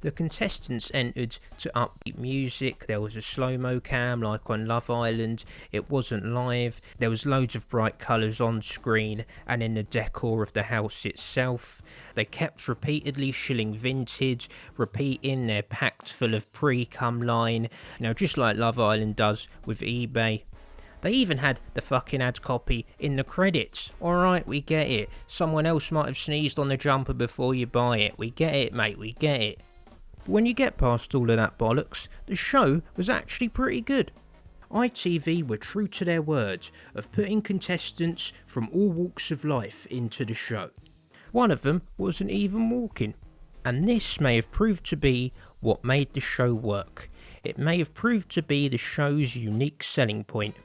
The contestants entered to upbeat music, there was a slow-mo cam like on Love Island, it wasn't live, there was loads of bright colours on screen and in the decor of the house itself. They kept repeatedly shilling vintage, repeating their packed full of pre-cum line, just like Love Island does with eBay. They even had the fucking ad copy in the credits. Alright, we get it. Someone else might have sneezed on the jumper before you buy it. We get it, mate, we get it. But when you get past all of that bollocks, the show was actually pretty good. ITV were true to their word of putting contestants from all walks of life into the show. One of them wasn't even walking. And this may have proved to be what made the show work. It may have proved to be the show's unique selling point.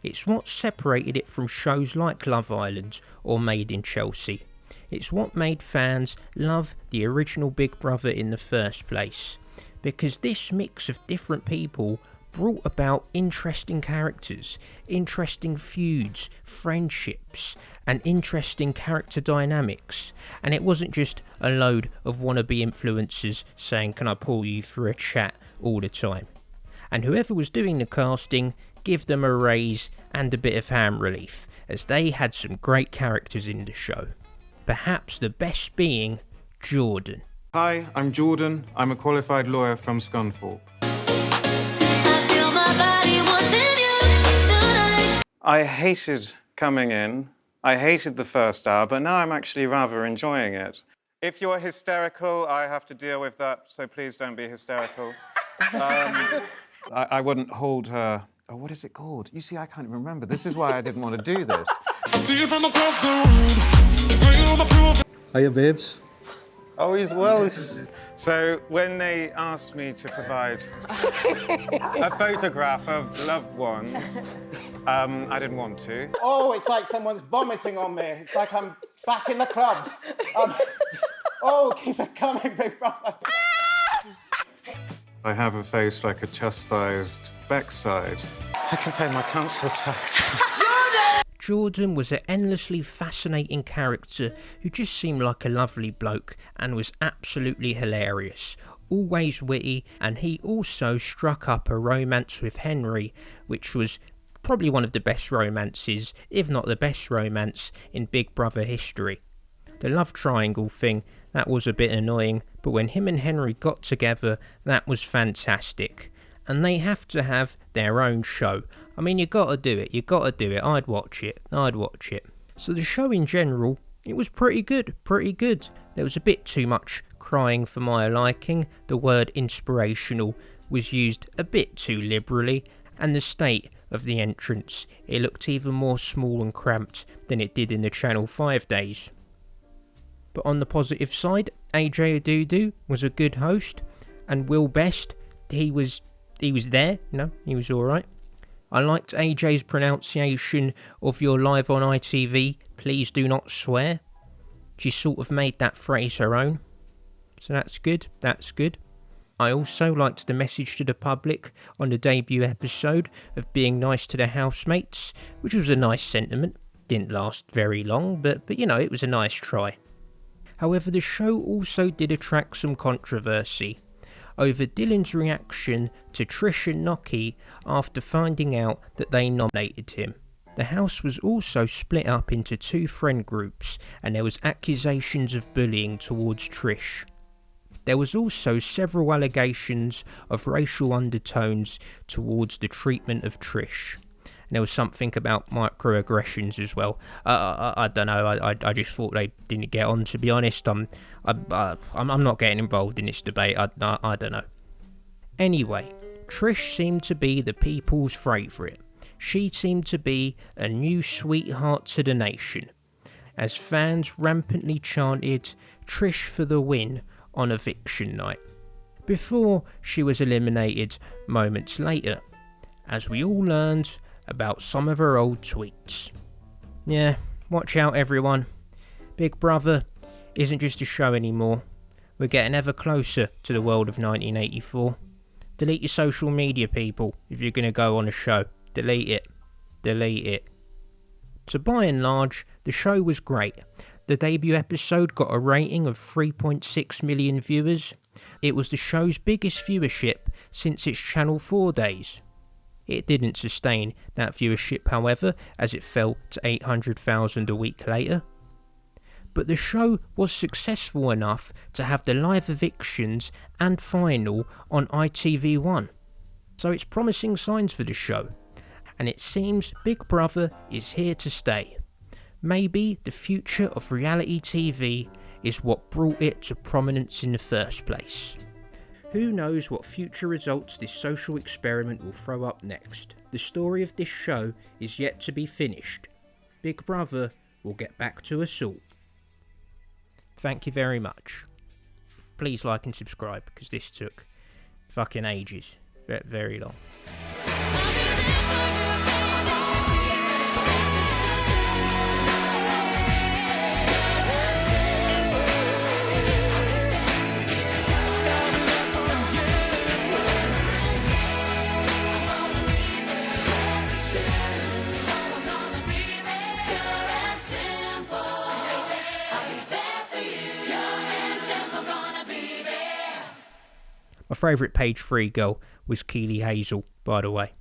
It's what separated it from shows like Love Island or Made in Chelsea. It's what made fans love the original Big Brother in the first place, because this mix of different people brought about interesting characters, interesting feuds, friendships, and interesting character dynamics, and it wasn't just a load of wannabe influencers saying, "Can I pull you for a chat?" all the time. And whoever was doing the casting, give them a raise and a bit of hand relief, as they had some great characters in the show. Perhaps the best being Jordan. Hi, I'm Jordan. I'm a qualified lawyer from Scunthorpe. I hated coming in. I hated the first hour, but now I'm actually rather enjoying it. If you're hysterical, I have to deal with that, so please don't be hysterical. I wouldn't hold her. Oh, what is it called? You see, I can't even remember. This is why I didn't want to do this. Hiya, babes. Oh, he's Welsh. So when they asked me to provide a photograph of loved ones, I didn't want to. Oh, it's like someone's vomiting on me. It's like I'm back in the clubs. Oh, keep it coming, big brother. I have a face like a chastised backside. I can pay my council tax. Jordan was an endlessly fascinating character who just seemed like a lovely bloke and was absolutely hilarious, always witty, and he also struck up a romance with Henry, which was probably one of the best romances, if not the best romance, in Big Brother history. The love triangle thing, that was a bit annoying, but when him and Henry got together, that was fantastic. And they have to have their own show. I mean, you gotta do it, I'd watch it. So the show in general, it was pretty good. There was a bit too much crying for my liking, the word inspirational was used a bit too liberally, and the state of the entrance, it looked even more small and cramped than it did in the Channel 5 days. But on the positive side, AJ Adudu was a good host, and Will Best, he was there, he was alright. I liked AJ's pronunciation of "you're live on ITV, please do not swear." She sort of made that phrase her own. So that's good. I also liked the message to the public on the debut episode of being nice to the housemates, which was a nice sentiment. Didn't last very long, but it was a nice try. However, the show also did attract some controversy over Dylan's reaction to Trish and Noki after finding out that they nominated him. The house was also split up into two friend groups, and there was accusations of bullying towards Trish. There was also several allegations of racial undertones towards the treatment of Trish. And there was something about microaggressions as well. I don't know. I just thought they didn't get on. To be honest, I'm not getting involved in this debate. I don't know. Anyway, Trish seemed to be the people's favourite. She seemed to be a new sweetheart to the nation, as fans rampantly chanted "Trish for the win" on eviction night, before she was eliminated moments later, as we all learned about some of her old tweets. Yeah, watch out everyone. Big Brother isn't just a show anymore. We're getting ever closer to the world of 1984. Delete your social media, people, if you're going to go on a show. Delete it. So by and large, the show was great. The debut episode got a rating of 3.6 million viewers. It was the show's biggest viewership since its Channel 4 days. It didn't sustain that viewership, however, as it fell to 800,000 a week later. But the show was successful enough to have the live evictions and final on ITV1. So it's promising signs for the show. And it seems Big Brother is here to stay. Maybe the future of reality TV is what brought it to prominence in the first place. Who knows what future results this social experiment will throw up next? The story of this show is yet to be finished. Big Brother will get back to us all. Thank you very much. Please like and subscribe, because this took fucking ages. Very long. My favourite page 3 girl was Keely Hazel, by the way.